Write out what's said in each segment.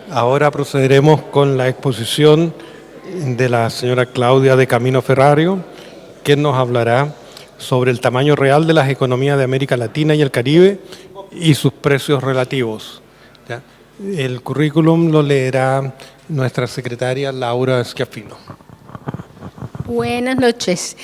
Ahora procederemos con la exposición de la señora Claudia de Camino Ferrario, quien nos hablará sobre el tamaño real de las economías de América Latina y el Caribe y sus precios relativos. ¿Ya? El currículum lo leerá nuestra secretaria Laura Schiaffino. Buenas noches.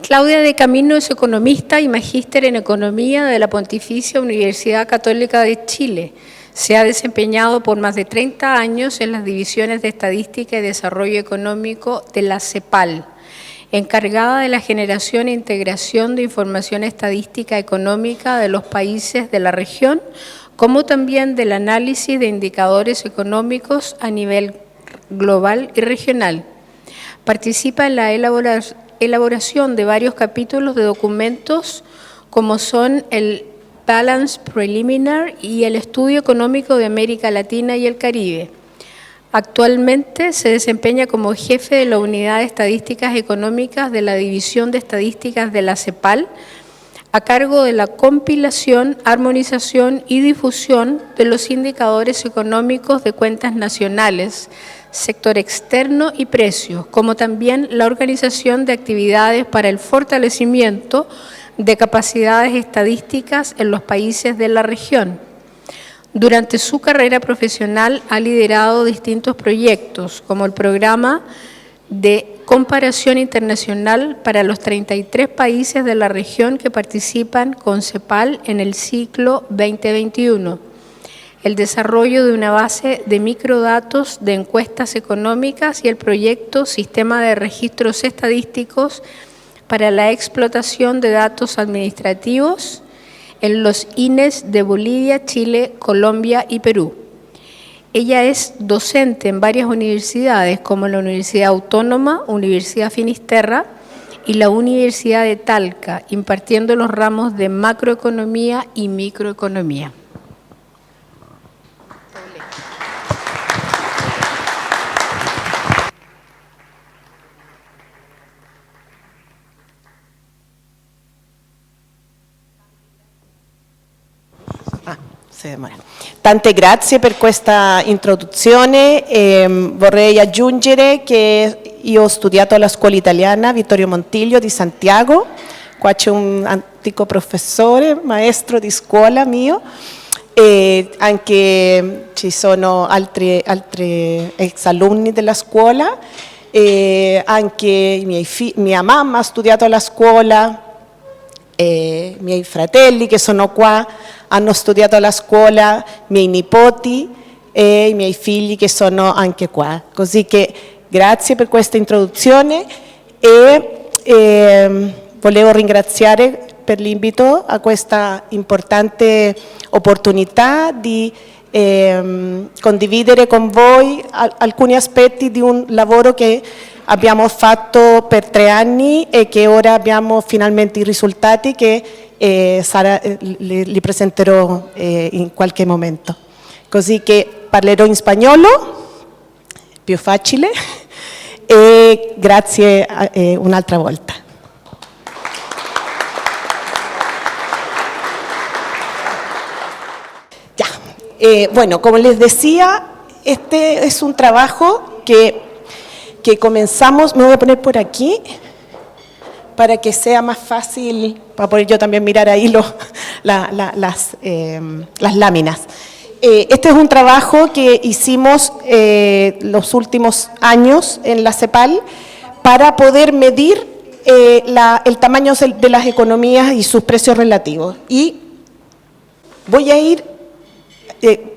Claudia de Camino es economista y magíster en Economía de la Pontificia Universidad Católica de Chile. Se ha desempeñado por más de 30 años en las divisiones de Estadística y Desarrollo Económico de la CEPAL, encargada de la generación e integración de información estadística económica de los países de la región, como también del análisis de indicadores económicos a nivel global y regional. Participa en la elaboración de varios capítulos de documentos como son el Balance Preliminar y el Estudio Económico de América Latina y el Caribe. Actualmente se desempeña como jefe de la Unidad de Estadísticas Económicas de la División de Estadísticas de la CEPAL, a cargo de la compilación, armonización y difusión de los indicadores económicos de cuentas nacionales, sector externo y precios, como también la organización de actividades para el fortalecimiento de capacidades estadísticas en los países de la región. Durante su carrera profesional ha liderado distintos proyectos, como el programa de comparación internacional para los 33 países de la región que participan con CEPAL en el ciclo 2021, el desarrollo de una base de microdatos de encuestas económicas y el proyecto Sistema de Registros Estadísticos para la explotación de datos administrativos en los INES de Bolivia, Chile, Colombia y Perú. Ella es docente en varias universidades, como la Universidad Autónoma, Universidad Finisterra y la Universidad de Talca, impartiendo los ramos de macroeconomía y microeconomía. Tante grazie per questa introduzione. Vorrei aggiungere che io ho studiato alla scuola italiana Vittorio Montiglio di Santiago. Qua c'è un antico professore, maestro di scuola mio, e anche ci sono altri ex alunni della scuola, e anche mia mamma ha studiato alla scuola, e i miei fratelli che sono qua hanno studiato alla scuola, miei nipoti e i miei figli che sono anche qua. Così che grazie per questa introduzione e volevo ringraziare per l'invito a questa importante opportunità di condividere con voi alcuni aspetti di un lavoro che abbiamo fatto per 3 anni e che ora abbiamo finalmente i risultati che li presenterò in qualche momento. Così che parlerò in spagnolo, più facile, e grazie un'altra volta. Bueno, como les decía, este es un trabajo que comenzamos, me voy a poner por aquí, para que sea más fácil, para poder yo también mirar ahí las láminas. Este es un trabajo que hicimos los últimos años en la CEPAL para poder medir el tamaño de las economías y sus precios relativos. Y voy a ir,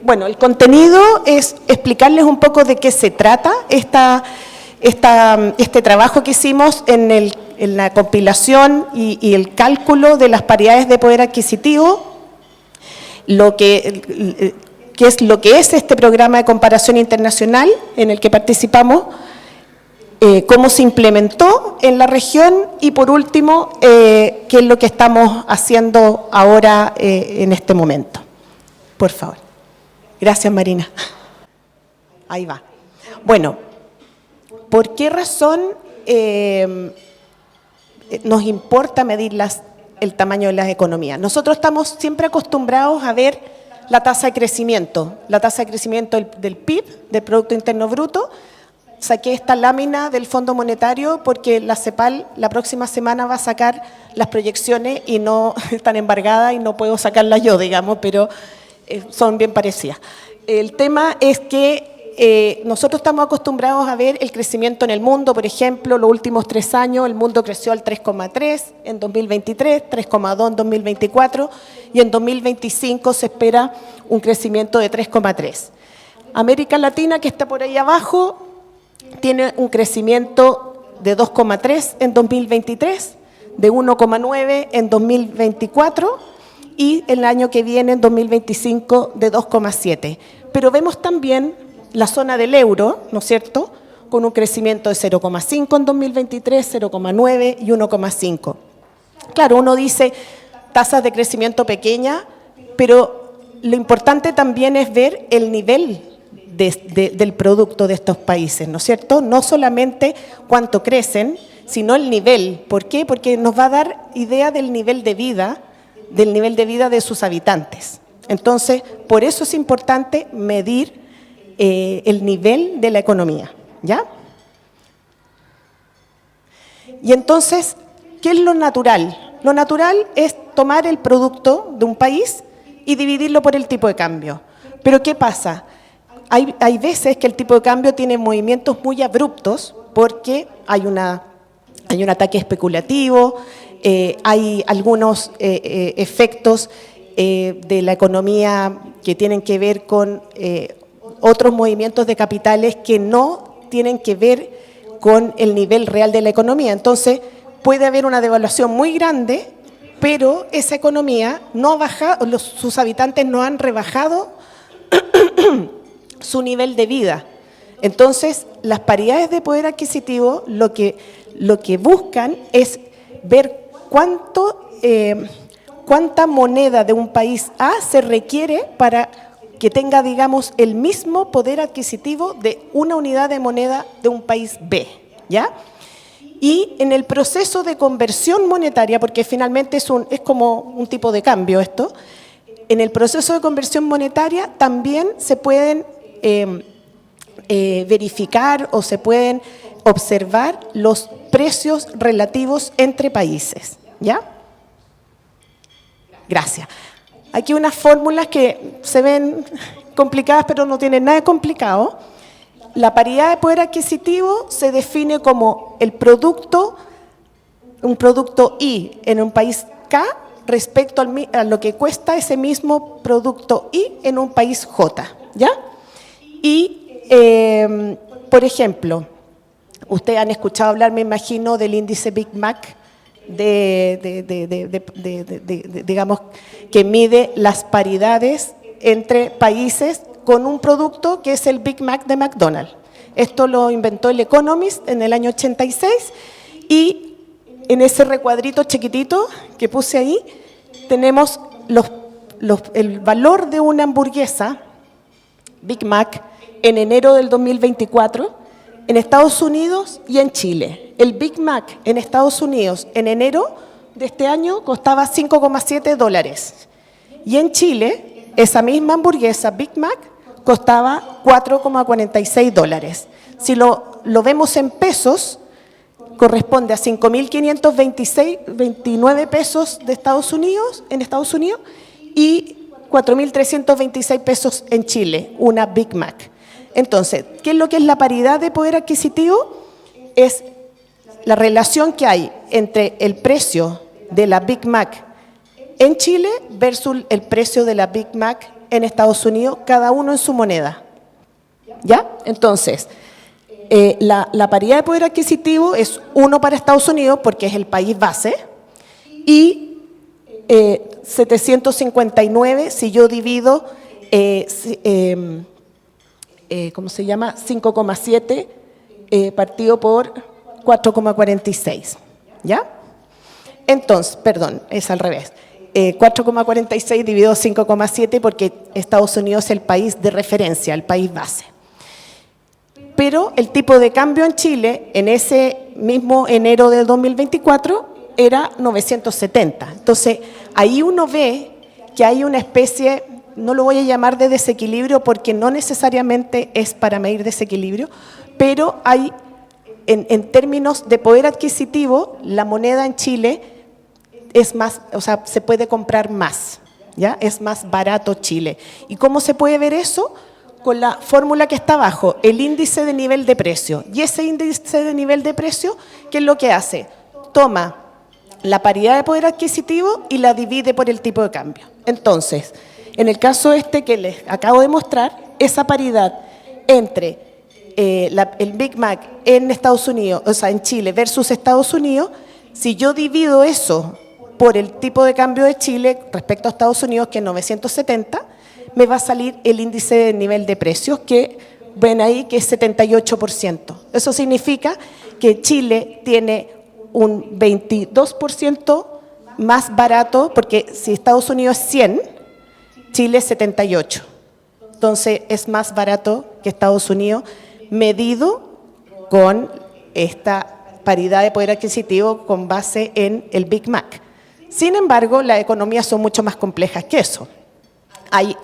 bueno, el contenido es explicarles un poco de qué se trata este trabajo que hicimos en la compilación y el cálculo de las paridades de poder adquisitivo, qué es lo que es este programa de comparación internacional en el que participamos, cómo se implementó en la región y por último, qué es lo que estamos haciendo ahora en este momento. Por favor. Gracias, Marina. Ahí va. Bueno, ¿por qué razón nos importa medir el tamaño de las economías? Nosotros estamos siempre acostumbrados a ver la tasa de crecimiento del PIB, del Producto Interno Bruto. Saqué esta lámina del Fondo Monetario porque la CEPAL la próxima semana va a sacar las proyecciones y no están embargadas y no puedo sacarlas yo, digamos, pero son bien parecidas. El tema es que nosotros estamos acostumbrados a ver el crecimiento en el mundo. Por ejemplo, los últimos 3 años el mundo creció al 3,3 en 2023, 3,2 en 2024 y en 2025 se espera un crecimiento de 3,3. América Latina, que está por ahí abajo, tiene un crecimiento de 2,3 en 2023, de 1,9 en 2024 y el año que viene, en 2025, de 2,7. Pero vemos también la zona del euro, ¿no es cierto?, con un crecimiento de 0,5 en 2023, 0,9 y 1,5. Claro, uno dice tasas de crecimiento pequeña, pero lo importante también es ver el nivel del producto de estos países, ¿no es cierto? No solamente cuánto crecen, sino el nivel. ¿Por qué? Porque nos va a dar idea del nivel de vida de sus habitantes. Entonces, por eso es importante medir el nivel de la economía, ¿ya? Y entonces, ¿qué es lo natural? Lo natural es tomar el producto de un país y dividirlo por el tipo de cambio. Pero ¿qué pasa? Hay veces que el tipo de cambio tiene movimientos muy abruptos porque hay un ataque especulativo, hay algunos efectos de la economía que tienen que ver con otros movimientos de capitales que no tienen que ver con el nivel real de la economía. Entonces, puede haber una devaluación muy grande, pero esa economía no ha bajado, sus habitantes no han rebajado su nivel de vida. Entonces, las paridades de poder adquisitivo lo que buscan es ver cuánta moneda de un país A se requiere para que tenga, digamos, el mismo poder adquisitivo de una unidad de moneda de un país B, ¿ya? Y en el proceso de conversión monetaria, porque finalmente es como un tipo de cambio esto, en el proceso de conversión monetaria también se pueden verificar o se pueden observar los precios relativos entre países, ¿ya? Gracias. Aquí unas fórmulas que se ven complicadas, pero no tienen nada de complicado. La paridad de poder adquisitivo se define como un producto I en un país K respecto a lo que cuesta ese mismo producto I en un país J, ¿ya? Y, por ejemplo, ustedes han escuchado hablar, me imagino, del índice Big Mac, digamos, que mide las paridades entre países con un producto que es el Big Mac de McDonald's. Esto lo inventó el Economist en el año 86 y en ese recuadrito chiquitito que puse ahí tenemos el valor de una hamburguesa Big Mac en enero del 2024 en Estados Unidos y en Chile. El Big Mac en Estados Unidos en enero de este año costaba $5,7 y en Chile esa misma hamburguesa Big Mac costaba $4,46. Si lo vemos en pesos, corresponde a 5.529 pesos de Estados Unidos, y 4.326 pesos en Chile, una Big Mac. Entonces, ¿qué es lo que es la paridad de poder adquisitivo? Es la relación que hay entre el precio de la Big Mac en Chile versus el precio de la Big Mac en Estados Unidos, cada uno en su moneda. ¿Ya? Entonces, la paridad de poder adquisitivo es 1 para Estados Unidos, porque es el país base, y 759 si yo divido, ¿cómo se llama? 5,7 partido por 4,46. ¿Ya? Entonces, perdón, es al revés. 4,46 dividido 5,7 porque Estados Unidos es el país de referencia, el país base. Pero el tipo de cambio en Chile, en ese mismo enero del 2024, era 970. Entonces, ahí uno ve que hay una especie no lo voy a llamar de desequilibrio porque no necesariamente es para medir desequilibrio, pero hay, en términos de poder adquisitivo, la moneda en Chile es más, o sea, se puede comprar más, ¿ya? Es más barato Chile. ¿Y cómo se puede ver eso? Con la fórmula que está abajo, el índice de nivel de precio. Y ese índice de nivel de precio, ¿qué es lo que hace? Toma la paridad de poder adquisitivo y la divide por el tipo de cambio. Entonces, en el caso que les acabo de mostrar, esa paridad entre el Big Mac en Estados Unidos, o sea, en Chile versus Estados Unidos, si yo divido eso por el tipo de cambio de Chile respecto a Estados Unidos, que es 970, me va a salir el índice de nivel de precios, que ven ahí que es 78%. Eso significa que Chile tiene un 22% más barato, porque si Estados Unidos es 100, Chile es 78. Entonces es más barato que Estados Unidos, medido con esta paridad de poder adquisitivo con base en el Big Mac. Sin embargo, las economías son mucho más complejas que eso. Hay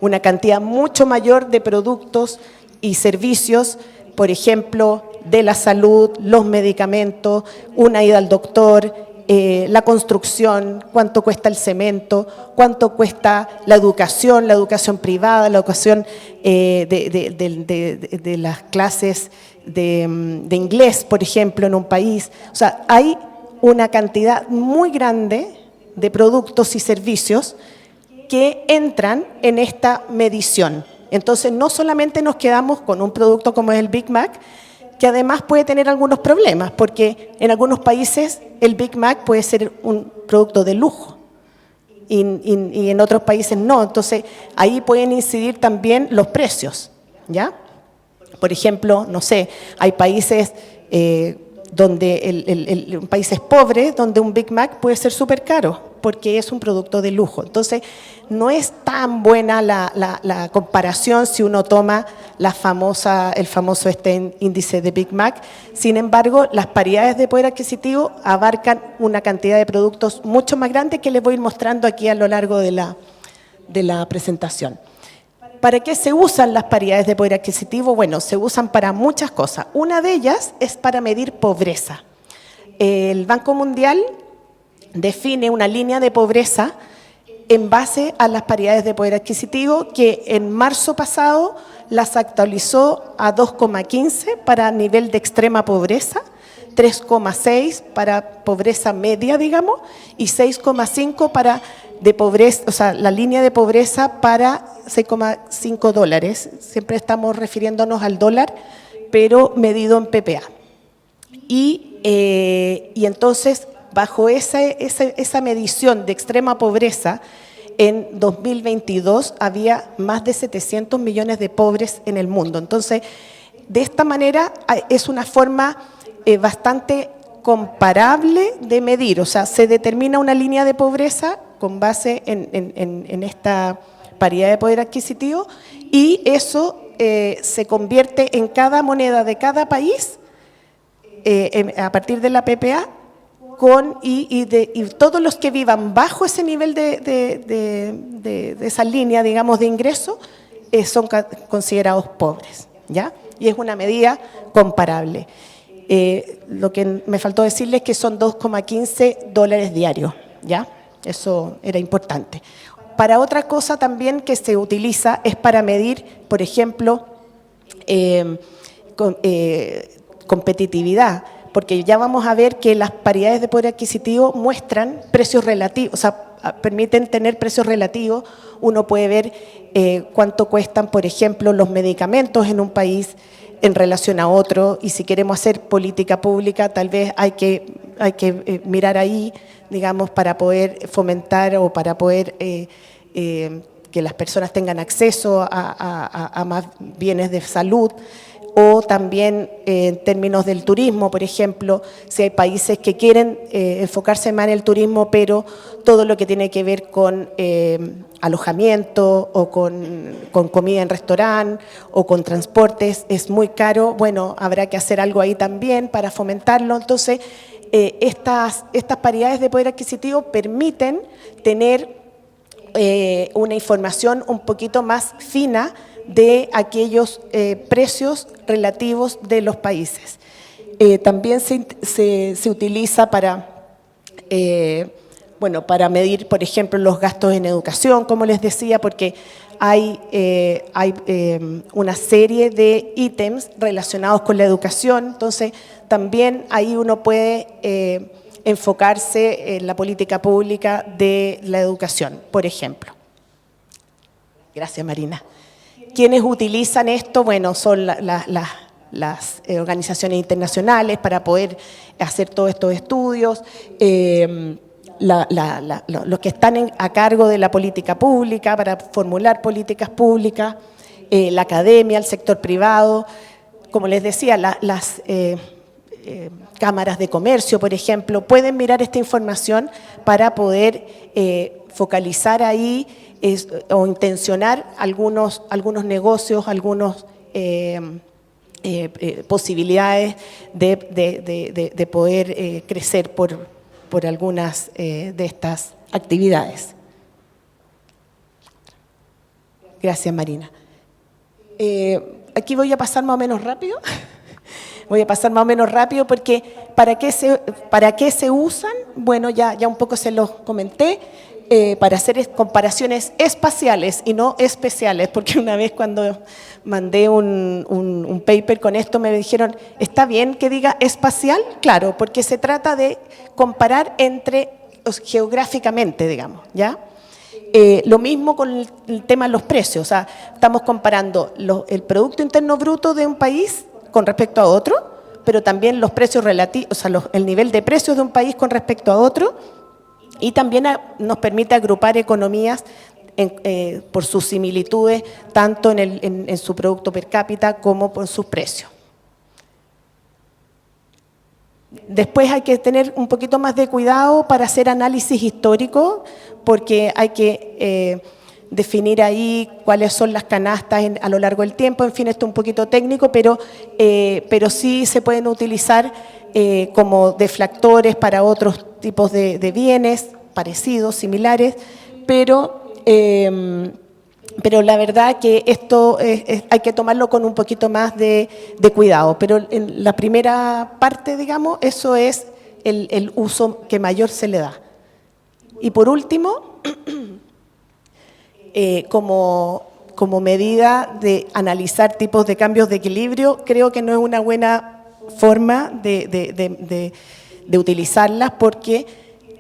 una cantidad mucho mayor de productos y servicios, por ejemplo, de la salud, los medicamentos, una ida al doctor, la construcción, cuánto cuesta el cemento, cuánto cuesta la educación privada, la educación de las clases de inglés, por ejemplo, en un país. O sea, hay una cantidad muy grande de productos y servicios que entran en esta medición. Entonces, no solamente nos quedamos con un producto como es el Big Mac, que además puede tener algunos problemas, porque en algunos países el Big Mac puede ser un producto de lujo y en otros países no. Entonces, ahí pueden incidir también los precios, ¿ya? Por ejemplo, no sé, hay países donde países pobres, donde un Big Mac puede ser súper caro, porque es un producto de lujo. Entonces, no es tan buena la comparación si uno toma el famoso índice de Big Mac. Sin embargo, las paridades de poder adquisitivo abarcan una cantidad de productos mucho más grande que les voy a ir mostrando aquí a lo largo de la presentación. ¿Para qué se usan las paridades de poder adquisitivo? Bueno, se usan para muchas cosas. Una de ellas es para medir pobreza. El Banco Mundial define una línea de pobreza en base a las paridades de poder adquisitivo, que en marzo pasado las actualizó a 2,15 para nivel de extrema pobreza, 3,6 para pobreza media, digamos, y 6,5 para de pobreza, o sea, la línea de pobreza para $6,5. Siempre estamos refiriéndonos al dólar, pero medido en PPA. Y entonces, bajo esa medición de extrema pobreza, en 2022 había más de 700 millones de pobres en el mundo. Entonces, de esta manera es una forma bastante comparable de medir, o sea, se determina una línea de pobreza con base en esta paridad de poder adquisitivo y eso se convierte en cada moneda de cada país a partir de la PPA y todos los que vivan bajo ese nivel de esa línea, digamos, de ingreso, son considerados pobres, ¿ya? Y es una medida comparable. Lo que me faltó decirles es que son $2,15 diarios, ¿ya? Eso era importante. Para otra cosa también que se utiliza es para medir, por ejemplo, competitividad, porque ya vamos a ver que las paridades de poder adquisitivo muestran precios relativos, o sea, permiten tener precios relativos. Uno puede ver cuánto cuestan, por ejemplo, los medicamentos en un país en relación a otro, y si queremos hacer política pública, tal vez hay que mirar ahí, digamos, para poder fomentar o para poder que las personas tengan acceso a más bienes de salud. O también en términos del turismo, por ejemplo, si hay países que quieren enfocarse más en el turismo, pero todo lo que tiene que ver con alojamiento o con comida en restaurante o con transportes es muy caro, bueno, habrá que hacer algo ahí también para fomentarlo. Entonces, estas paridades de poder adquisitivo permiten tener una información un poquito más fina de aquellos precios relativos de los países. También se utiliza para, para medir, por ejemplo, los gastos en educación, como les decía, porque hay una serie de ítems relacionados con la educación, entonces también ahí uno puede enfocarse en la política pública de la educación, por ejemplo. Gracias, Marina. ¿Quiénes utilizan esto? Bueno, son las organizaciones internacionales para poder hacer todos estos estudios, los que están a cargo de la política pública para formular políticas públicas, la academia, el sector privado, como les decía, las cámaras de comercio, por ejemplo, pueden mirar esta información para poder focalizar ahí o intencionar algunos negocios, algunas posibilidades de poder crecer por algunas de estas actividades. Gracias, Marina. Aquí voy a pasar más o menos rápido. Voy a pasar más o menos rápido porque ¿para qué se usan? Bueno, ya un poco se los comenté, para hacer comparaciones espaciales y no especiales, porque una vez cuando mandé un paper con esto me dijeron, ¿está bien que diga espacial? Claro, porque se trata de comparar geográficamente, digamos, ¿ya? Lo mismo con el tema de los precios, o sea, estamos comparando el Producto Interno Bruto de un país con respecto a otro, pero también los precios relativos, o sea, el nivel de precios de un país con respecto a otro, y también nos permite agrupar economías por sus similitudes, tanto en su producto per cápita como por sus precios. Después hay que tener un poquito más de cuidado para hacer análisis histórico, porque hay que definir ahí cuáles son las canastas a lo largo del tiempo. En fin, esto es un poquito técnico, pero sí se pueden utilizar como deflactores para otros tipos de bienes parecidos, similares, pero la verdad que esto hay que tomarlo con un poquito más de cuidado. Pero en la primera parte, digamos, eso es el uso que mayor se le da. Y por último, como medida de analizar tipos de cambios de equilibrio, creo que no es una buena forma de utilizarlas porque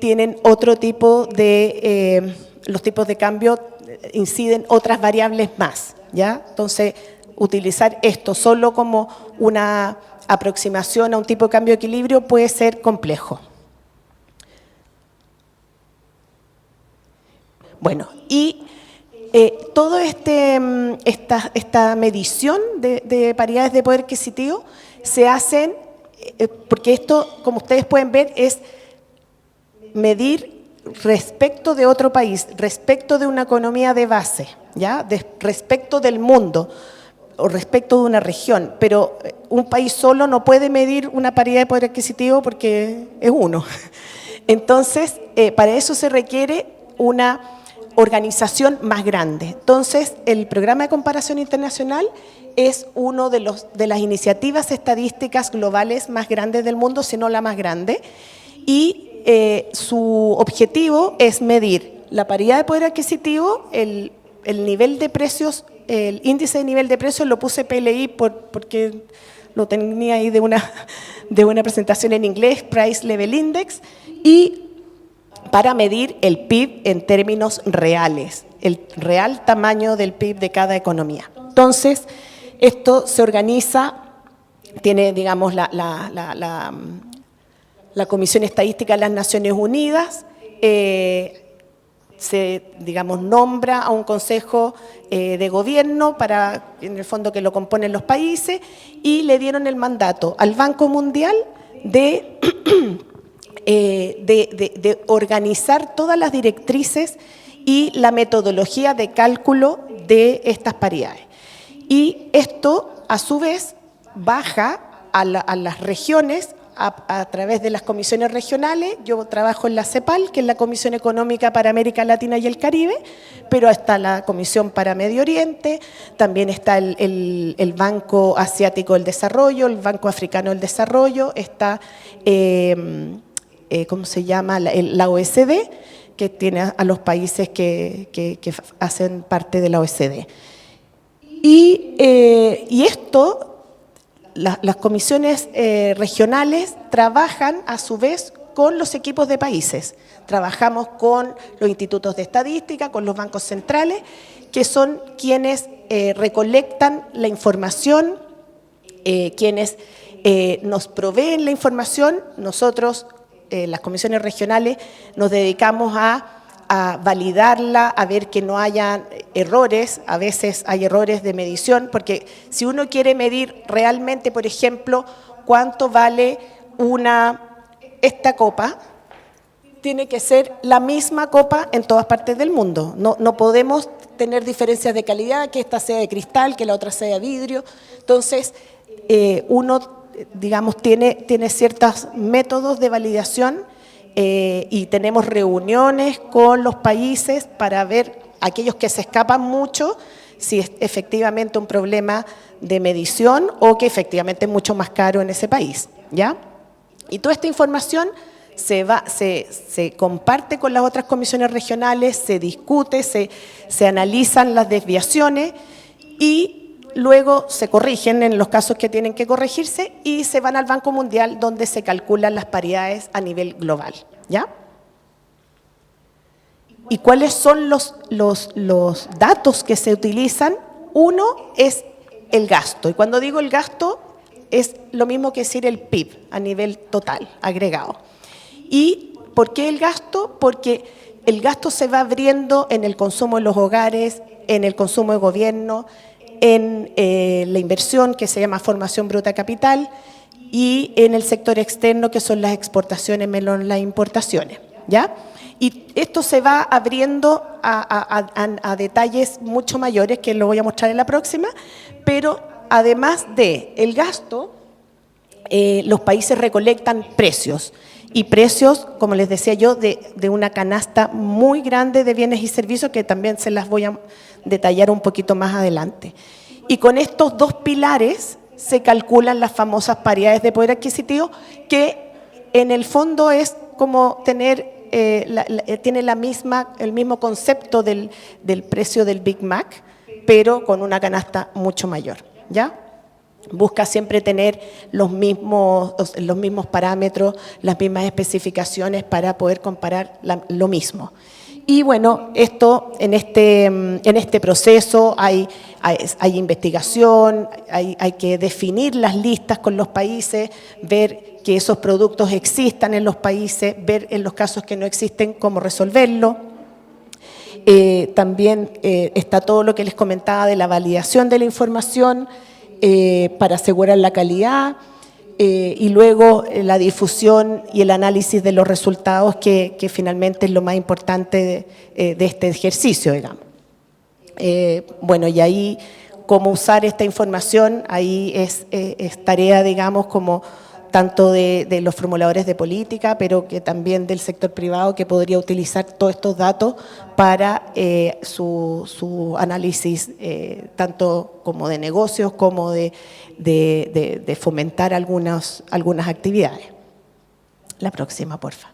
tienen otro tipo de, los tipos de cambio inciden otras variables más, ¿ya? Entonces, utilizar esto solo como una aproximación a un tipo de cambio de equilibrio puede ser complejo. Bueno, y toda esta medición de paridades de poder adquisitivo se hacen, porque esto, como ustedes pueden ver, es medir respecto de otro país, respecto de una economía de base, ¿ya? Respecto del mundo o respecto de una región, pero un país solo no puede medir una paridad de poder adquisitivo porque es uno. Entonces, para eso se requiere una organización más grande. Entonces, el Programa de Comparación Internacional es uno de las iniciativas estadísticas globales más grandes del mundo, si no la más grande, y su objetivo es medir la paridad de poder adquisitivo, el nivel de precios, el índice de nivel de precios, lo puse PLI porque lo tenía ahí de una presentación en inglés, Price Level Index, y para medir el PIB en términos reales, el real tamaño del PIB de cada economía. Entonces, esto se organiza, tiene, digamos, la Comisión Estadística de las Naciones Unidas, se, digamos, nombra a un consejo de gobierno para, en el fondo, que lo componen los países, y le dieron el mandato al Banco Mundial de organizar todas las directrices y la metodología de cálculo de estas paridades. Y esto, a su vez, baja a las regiones a través de las comisiones regionales. Yo trabajo en la CEPAL, que es la Comisión Económica para América Latina y el Caribe, pero está la Comisión para Medio Oriente, también está el Banco Asiático del Desarrollo, el Banco Africano del Desarrollo, está, ¿cómo se llama?, la OECD, que tiene a los países que hacen parte de la OECD. Y esto, las comisiones regionales trabajan a su vez con los equipos de países. Trabajamos con los institutos de estadística, con los bancos centrales, que son quienes recolectan la información, quienes nos proveen la información. Nosotros, las comisiones regionales, nos dedicamos a validarla, a ver que no haya errores. A veces hay errores de medición, porque si uno quiere medir realmente, por ejemplo, cuánto vale esta copa, tiene que ser la misma copa en todas partes del mundo. No podemos tener diferencias de calidad, que esta sea de cristal, que la otra sea de vidrio. Entonces, uno, digamos, tiene ciertos métodos de validación, y tenemos reuniones con los países para ver aquellos que se escapan mucho, si es efectivamente un problema de medición o que efectivamente es mucho más caro en ese país, ¿ya? Y toda esta información se comparte con las otras comisiones regionales, se discute, se analizan las desviaciones y luego se corrigen en los casos que tienen que corregirse y se van al Banco Mundial, donde se calculan las paridades a nivel global, ¿ya? ¿Y cuáles son los datos que se utilizan? Uno es el gasto, y cuando digo el gasto es lo mismo que decir el PIB a nivel total, agregado. ¿Y por qué el gasto? Porque el gasto se va abriendo en el consumo de los hogares, en el consumo de gobierno, en la inversión, que se llama formación bruta capital, y en el sector externo, que son las exportaciones menos las importaciones, ¿ya? Y esto se va abriendo a detalles mucho mayores, que lo voy a mostrar en la próxima, pero además del gasto, los países recolectan precios, y precios, como les decía yo, de una canasta muy grande de bienes y servicios, que también se las voy a detallar un poquito más adelante. Y con estos dos pilares se calculan las famosas paridades de poder adquisitivo, que en el fondo es como tener, tiene el mismo concepto del precio del Big Mac, pero con una canasta mucho mayor, ¿ya? Busca siempre tener los mismos parámetros, las mismas especificaciones para poder comparar lo mismo. Y bueno, esto en este proceso hay investigación, hay que definir las listas con los países, ver que esos productos existan en los países, ver en los casos que no existen cómo resolverlo. También está todo lo que les comentaba de la validación de la información, para asegurar la calidad, y luego la difusión y el análisis de los resultados, que finalmente es lo más importante de este ejercicio, digamos. Bueno, y ahí cómo usar esta información, ahí es tarea, digamos, como tanto de los formuladores de política, pero que también del sector privado, que podría utilizar todos estos datos para su análisis, tanto como de negocios como de fomentar algunas actividades. La próxima, porfa.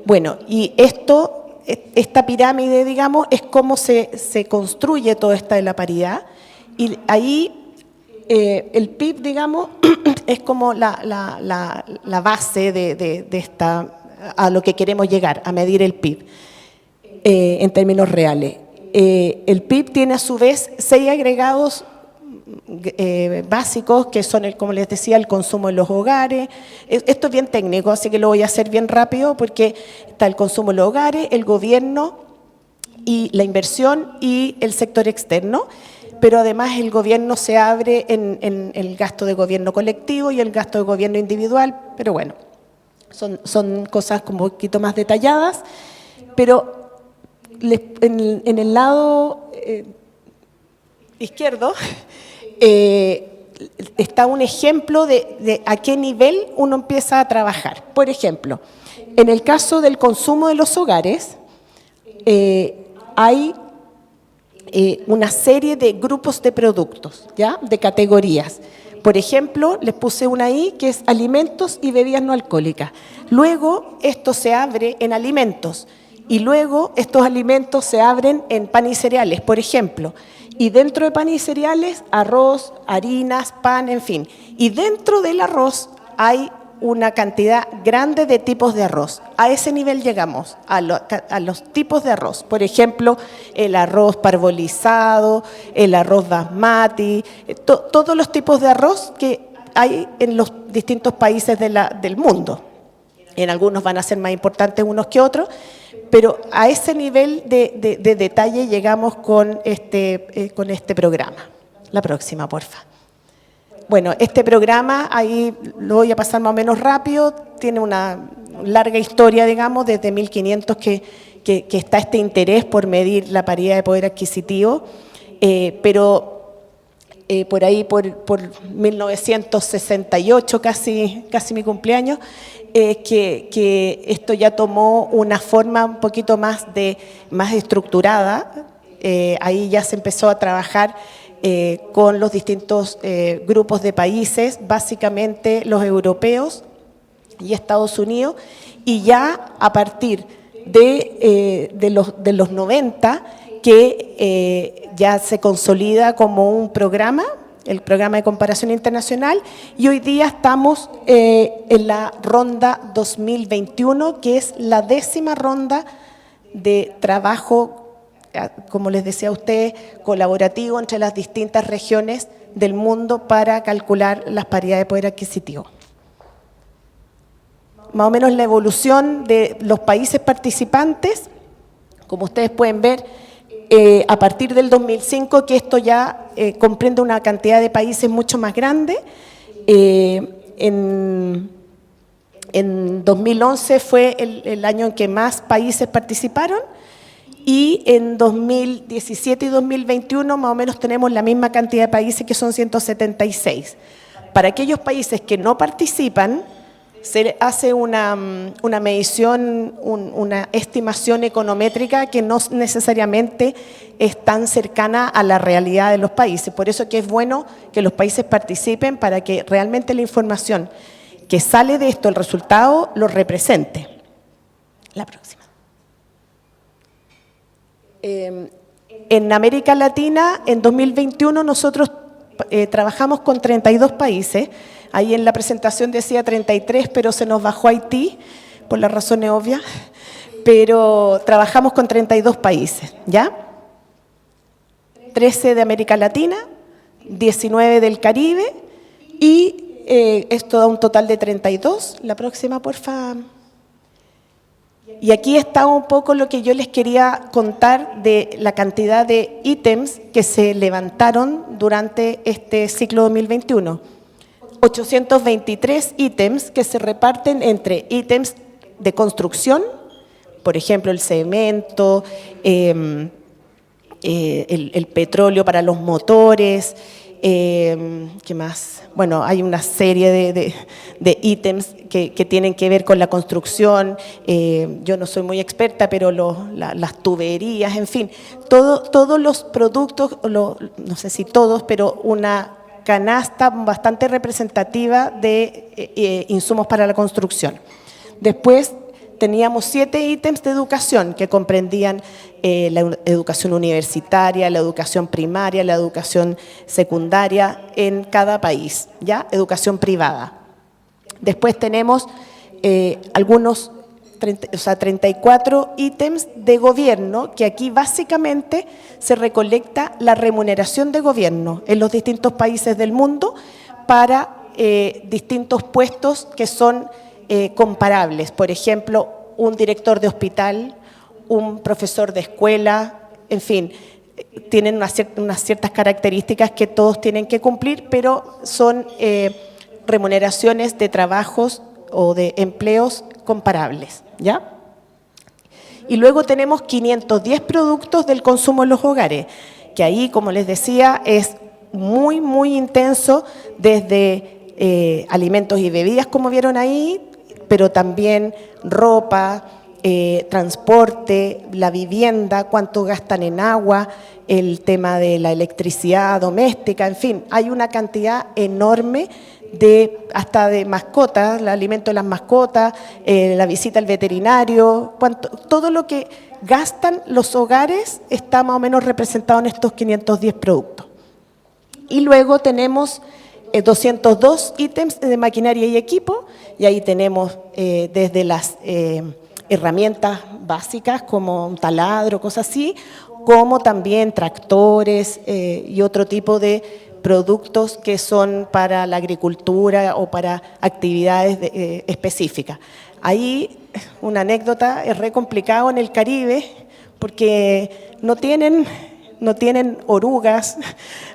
Bueno, y esta pirámide, digamos, es cómo se construye toda esta de la paridad, y ahí el PIB, digamos, es como la base de a lo que queremos llegar, a medir el PIB en términos reales. El PIB tiene a su vez 6 agregados básicos, que son, como les decía, el consumo en los hogares. Esto es bien técnico, así que lo voy a hacer bien rápido, porque está el consumo en los hogares, el gobierno, y la inversión, y el sector externo. Pero además el gobierno se abre en el gasto de gobierno colectivo y el gasto de gobierno individual, pero bueno, son cosas como un poquito más detalladas. Pero en el lado izquierdo, está un ejemplo de a qué nivel uno empieza a trabajar. Por ejemplo, en el caso del consumo de los hogares, hay una serie de grupos de productos, ¿ya? De categorías. Por ejemplo, les puse una ahí que es alimentos y bebidas no alcohólicas. Luego, esto se abre en alimentos y luego estos alimentos se abren en pan y cereales, por ejemplo. Y dentro de pan y cereales, arroz, harinas, pan, en fin. Y dentro del arroz hay una cantidad grande de tipos de arroz. A ese nivel llegamos, a los tipos de arroz. Por ejemplo, el arroz parbolizado, el arroz basmati, todos los tipos de arroz que hay en los distintos países del mundo. En algunos van a ser más importantes unos que otros, pero a ese nivel de detalle llegamos con este programa. La próxima, porfa. Bueno, este programa, ahí lo voy a pasar más o menos rápido, tiene una larga historia, digamos, desde 1500 que está este interés por medir la paridad de poder adquisitivo, pero por ahí, por 1968, casi mi cumpleaños, que esto ya tomó una forma un poquito más estructurada, ahí ya se empezó a trabajar con los distintos grupos de países, básicamente los europeos y Estados Unidos, y ya a partir de los 90 que ya se consolida como un programa, el programa de comparación internacional, y hoy día estamos en la ronda 2021, que es la 10ª ronda de trabajo, como les decía a ustedes, colaborativo entre las distintas regiones del mundo para calcular las paridades de poder adquisitivo. Más o menos la evolución de los países participantes, como ustedes pueden ver, a partir del 2005, que esto ya comprende una cantidad de países mucho más grande. En 2011 fue el año en que más países participaron, y en 2017 y 2021 más o menos tenemos la misma cantidad de países, que son 176. Para aquellos países que no participan, se hace una medición, una estimación econométrica que no necesariamente es tan cercana a la realidad de los países. Por eso que es bueno que los países participen, para que realmente la información que sale de esto, el resultado, lo represente. La próxima. En América Latina, en 2021, nosotros trabajamos con 32 países. Ahí en la presentación decía 33, pero se nos bajó Haití, por las razones obvias. Pero trabajamos con 32 países, ¿ya? 13 de América Latina, 19 del Caribe, y esto da un total de 32. La próxima, porfa. Y aquí está un poco lo que yo les quería contar de la cantidad de ítems que se levantaron durante este ciclo 2021. 823 ítems que se reparten entre ítems de construcción, por ejemplo, el cemento, el petróleo para los motores, ¿qué más? Bueno, hay una serie de ítems que tienen que ver con la construcción. Yo no soy muy experta, pero las tuberías, en fin, todos los productos, no sé si todos, pero una canasta bastante representativa de insumos para la construcción. Después teníamos 7 ítems de educación que comprendían la educación universitaria, la educación primaria, la educación secundaria en cada país, ¿ya? Educación privada. Después tenemos 34 ítems de gobierno, que aquí básicamente se recolecta la remuneración de gobierno en los distintos países del mundo para distintos puestos que son comparables. Por ejemplo, un director de hospital, un profesor de escuela, en fin, tienen unas ciertas características que todos tienen que cumplir, pero son remuneraciones de trabajos o de empleos comparables, ¿ya? Y luego tenemos 510 productos del consumo en los hogares, que ahí, como les decía, es muy, muy intenso desde alimentos y bebidas, como vieron ahí, pero también ropa, transporte, la vivienda, cuánto gastan en agua, el tema de la electricidad doméstica, en fin, hay una cantidad enorme hasta de mascotas, el alimento de las mascotas, la visita al veterinario, todo lo que gastan los hogares está más o menos representado en estos 510 productos. Y luego tenemos 202 ítems de maquinaria y equipo, y ahí tenemos desde las herramientas básicas como un taladro, cosas así, como también tractores y otro tipo de productos que son para la agricultura o para actividades específicas. Ahí, una anécdota, es re complicado en el Caribe porque no tienen orugas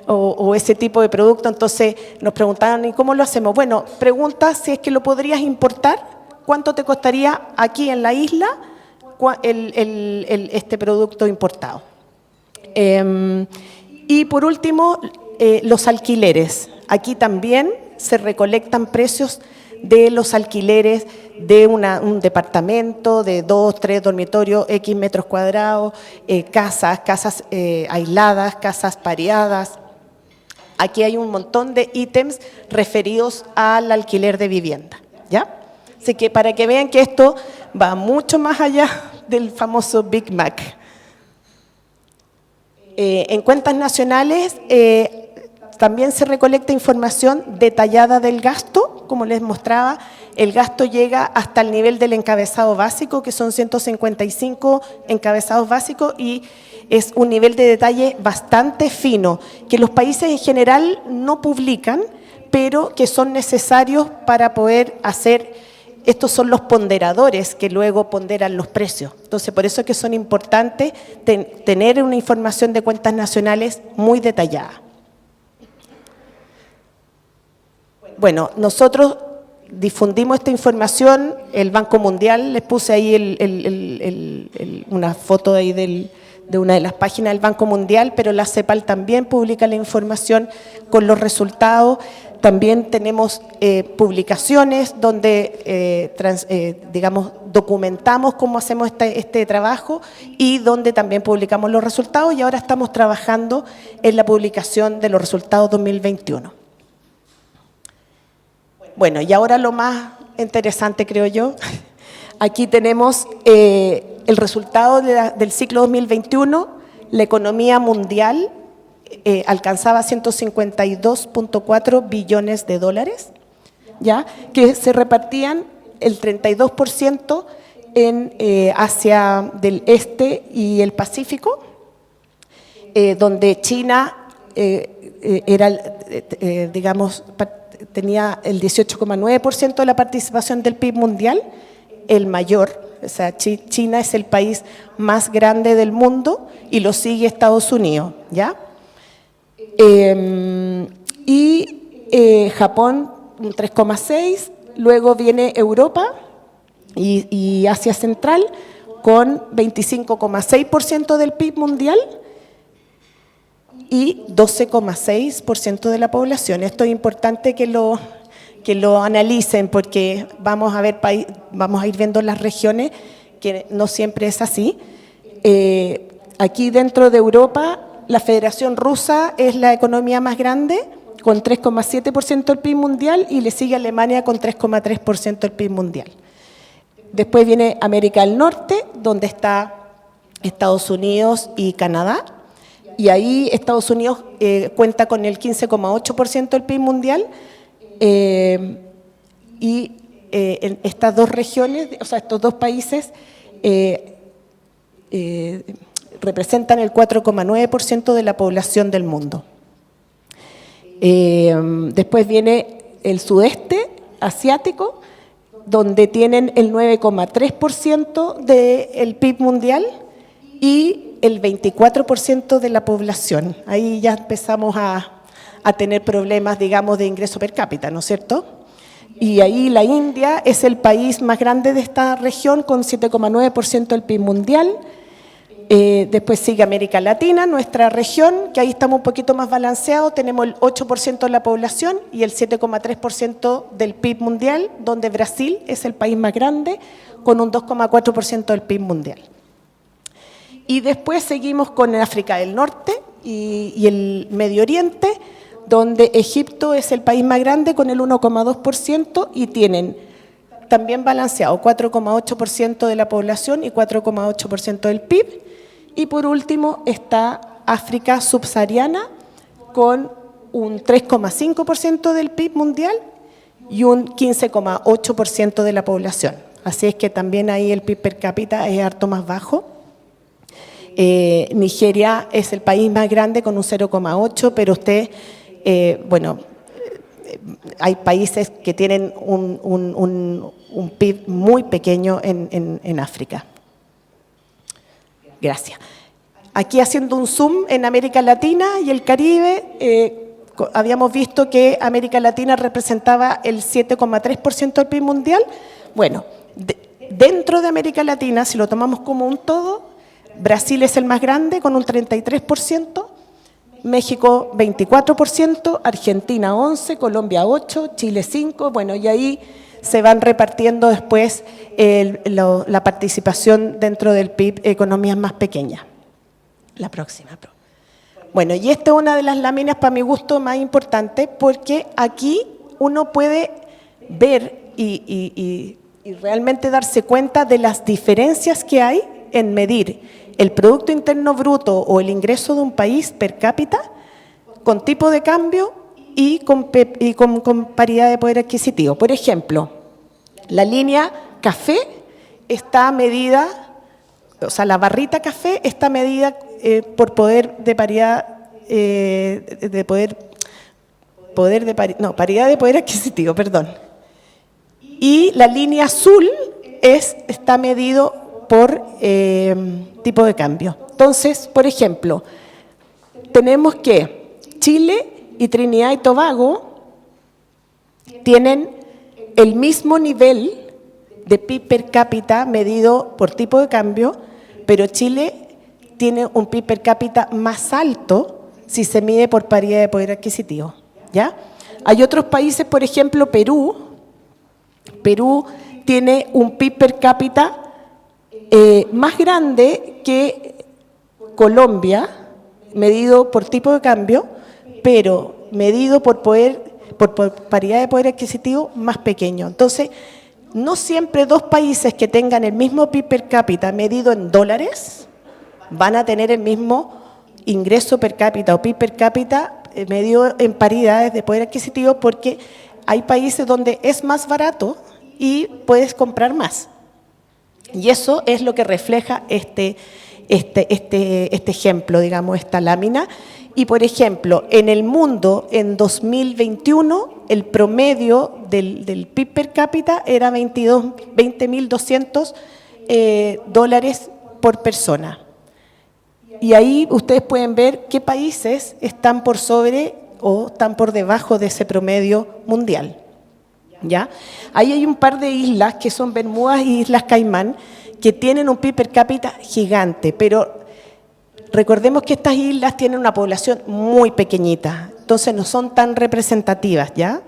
o ese tipo de producto, entonces nos preguntaban, ¿y cómo lo hacemos? Bueno, pregunta si es que lo podrías importar, ¿cuánto te costaría aquí en la isla este producto importado? Y por último, los alquileres. Aquí también se recolectan precios de los alquileres de un departamento de 2, 3 dormitorios, X metros cuadrados, casas aisladas, casas pareadas. Aquí hay un montón de ítems referidos al alquiler de vivienda, ¿ya? Así que para que vean que esto va mucho más allá del famoso Big Mac. En cuentas nacionales también se recolecta información detallada del gasto, como les mostraba, el gasto llega hasta el nivel del encabezado básico, que son 155 encabezados básicos, y es un nivel de detalle bastante fino, que los países en general no publican, pero que son necesarios para poder hacer, estos son los ponderadores que luego ponderan los precios. Entonces, por eso es que son importantes tener una información de cuentas nacionales muy detallada. Bueno, nosotros difundimos esta información, el Banco Mundial, les puse ahí una foto ahí de una de las páginas del Banco Mundial, pero la CEPAL también publica la información con los resultados. También tenemos publicaciones donde, digamos, documentamos cómo hacemos este trabajo y donde también publicamos los resultados, y ahora estamos trabajando en la publicación de los resultados 2021. Bueno, y ahora lo más interesante, creo yo, aquí tenemos el resultado del ciclo 2021, la economía mundial alcanzaba 152.4 billones de dólares, ¿ya? Que se repartían el 32% en Asia del Este y el Pacífico, donde China tenía el 18,9% de la participación del PIB mundial, el mayor. O sea, China es el país más grande del mundo y lo sigue Estados Unidos, ¿ya? Japón un 3,6%, luego viene Europa y Asia Central con 25,6% del PIB mundial y 12,6% de la población. Esto es importante que lo analicen porque vamos a ir viendo las regiones que no siempre es así. Aquí dentro de Europa, la Federación Rusa es la economía más grande, con 3,7% del PIB mundial, y le sigue Alemania con 3,3% del PIB mundial. Después viene América del Norte, donde está Estados Unidos y Canadá, y ahí Estados Unidos cuenta con el 15,8% del PIB mundial, y en estas dos regiones, o sea, estos dos países representan el 4,9% de la población del mundo. Después viene el sudeste asiático, donde tienen el 9,3% del PIB mundial y el 24% de la población. Ahí ya empezamos a tener problemas, digamos, de ingreso per cápita, ¿no es cierto? Y ahí la India es el país más grande de esta región, con 7,9% del PIB mundial. Después sigue América Latina, nuestra región, que ahí estamos un poquito más balanceados, tenemos el 8% de la población y el 7,3% del PIB mundial, donde Brasil es el país más grande, con un 2,4% del PIB mundial. Y después seguimos con África del Norte y el Medio Oriente, donde Egipto es el país más grande con el 1,2% y tienen también balanceado 4,8% de la población y 4,8% del PIB. Y por último está África subsahariana con un 3,5% del PIB mundial y un 15,8% de la población. Así es que también ahí el PIB per cápita es harto más bajo. Nigeria es el país más grande con un 0,8, pero hay países que tienen un PIB muy pequeño en África. Gracias. Aquí haciendo un zoom en América Latina y el Caribe, habíamos visto que América Latina representaba el 7,3% del PIB mundial. Bueno, dentro de América Latina, si lo tomamos como un todo, Brasil es el más grande con un 33%, México 24%, Argentina 11%, Colombia 8%, Chile 5%, bueno, y ahí se van repartiendo después la participación dentro del PIB, economías más pequeñas. La próxima. Bueno, y esta es una de las láminas para mi gusto más importantes porque aquí uno puede ver y realmente darse cuenta de las diferencias que hay en medir el Producto Interno Bruto o el ingreso de un país per cápita con tipo de cambio y con paridad de poder adquisitivo. Por ejemplo, la línea café está medida, o sea, la barrita café está medida por poder de paridad, paridad de poder adquisitivo, perdón. Y la línea azul está medido por tipo de cambio. Entonces, por ejemplo, tenemos que Chile y Trinidad y Tobago tienen el mismo nivel de PIB per cápita medido por tipo de cambio, pero Chile tiene un PIB per cápita más alto si se mide por paridad de poder adquisitivo, ¿ya? Hay otros países, por ejemplo, Perú tiene un PIB per cápita más grande que Colombia, medido por tipo de cambio, pero medido por paridad de poder adquisitivo más pequeño. Entonces, no siempre dos países que tengan el mismo PIB per cápita medido en dólares van a tener el mismo ingreso per cápita o PIB per cápita medido en paridades de poder adquisitivo porque hay países donde es más barato y puedes comprar más. Y eso es lo que refleja este ejemplo, digamos, esta lámina. Y, por ejemplo, en el mundo, en 2021, el promedio del PIB per cápita era $20.200 dólares por persona. Y ahí ustedes pueden ver qué países están por sobre o están por debajo de ese promedio mundial. ¿Ya? Ahí hay un par de islas que son Bermudas y Islas Caimán que tienen un PIB per cápita gigante, pero recordemos que estas islas tienen una población muy pequeñita, entonces no son tan representativas, ¿ya?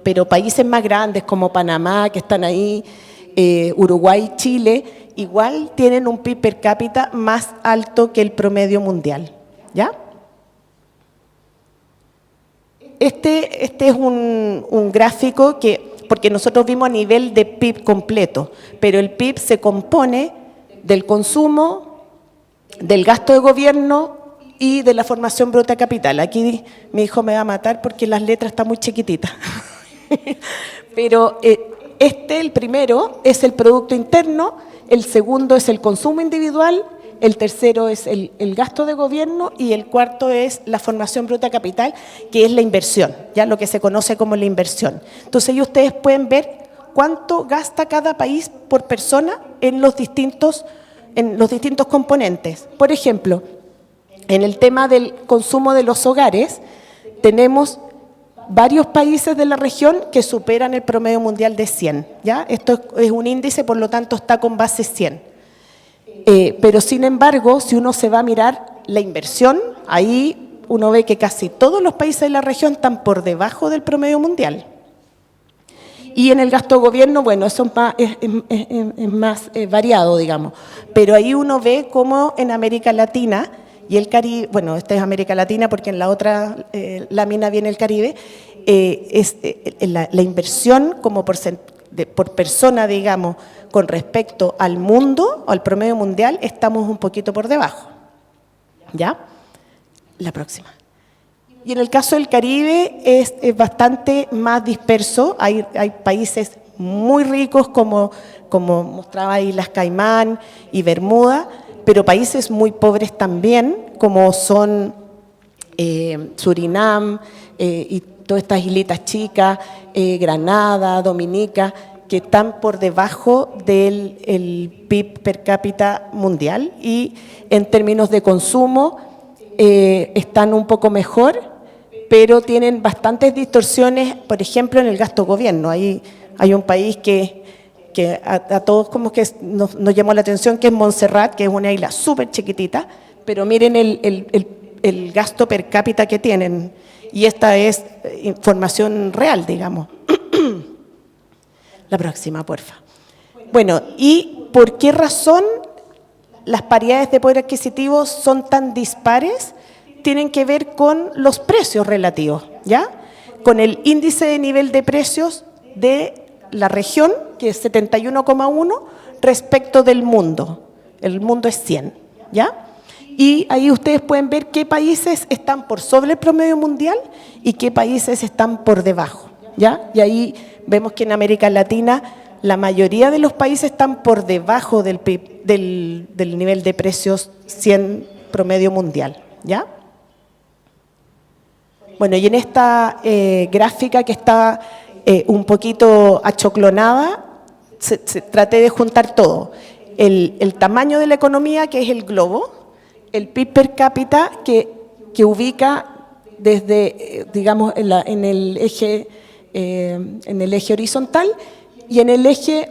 Pero países más grandes como Panamá, que están ahí, Uruguay, Chile, igual tienen un PIB per cápita más alto que el promedio mundial, ¿ya? Este es un gráfico porque nosotros vimos a nivel de PIB completo, pero el PIB se compone del consumo, del gasto de gobierno y de la formación bruta de capital. Aquí mi hijo me va a matar porque las letras están muy chiquititas. Pero el primero es el Producto Interno, el segundo es el consumo individual, el tercero es el gasto de gobierno y el cuarto es la formación bruta de capital, que es la inversión, ya lo que se conoce como la inversión. Entonces ahí ustedes pueden ver cuánto gasta cada país por persona en los distintos componentes. Por ejemplo, en el tema del consumo de los hogares, tenemos varios países de la región que superan el promedio mundial de 100, ¿ya? Esto es un índice, por lo tanto está con base 100. Pero sin embargo, si uno se va a mirar la inversión, ahí uno ve que casi todos los países de la región están por debajo del promedio mundial. Y en el gasto de gobierno, bueno, eso es más variado, digamos. Pero ahí uno ve cómo en América Latina y el Caribe, bueno, esta es América Latina porque en la otra lámina viene el Caribe, la inversión como por persona, digamos, con respecto al mundo, al promedio mundial, estamos un poquito por debajo. ¿Ya? La próxima. Y en el caso del Caribe es bastante más disperso. Hay países muy ricos como mostraba ahí las Caimán y Bermuda, pero países muy pobres también, como son Surinam y todas estas islitas chicas, Granada, Dominica, que están por debajo del PIB per cápita mundial y en términos de consumo están un poco mejor, pero tienen bastantes distorsiones, por ejemplo, en el gasto gobierno. Hay un país que a todos como que nos llamó la atención, que es Montserrat, que es una isla súper chiquitita, pero miren el gasto per cápita que tienen, y esta es información real, digamos. La próxima, porfa. Bueno, ¿y por qué razón las paridades de poder adquisitivo son tan dispares? Tienen que ver con los precios relativos, ¿ya? Con el índice de nivel de precios de la región, que es 71,1, respecto del mundo. El mundo es 100, ¿ya? Y ahí ustedes pueden ver qué países están por sobre el promedio mundial y qué países están por debajo, ¿ya? Y ahí vemos que en América Latina la mayoría de los países están por debajo del PIB, del nivel de precios 100 promedio mundial, ¿ya? Bueno, y en esta gráfica que está un poquito achoclonada, traté de juntar todo. El tamaño de la economía, que es el globo, el PIB per cápita, que ubica desde, digamos, en el eje horizontal, y en el eje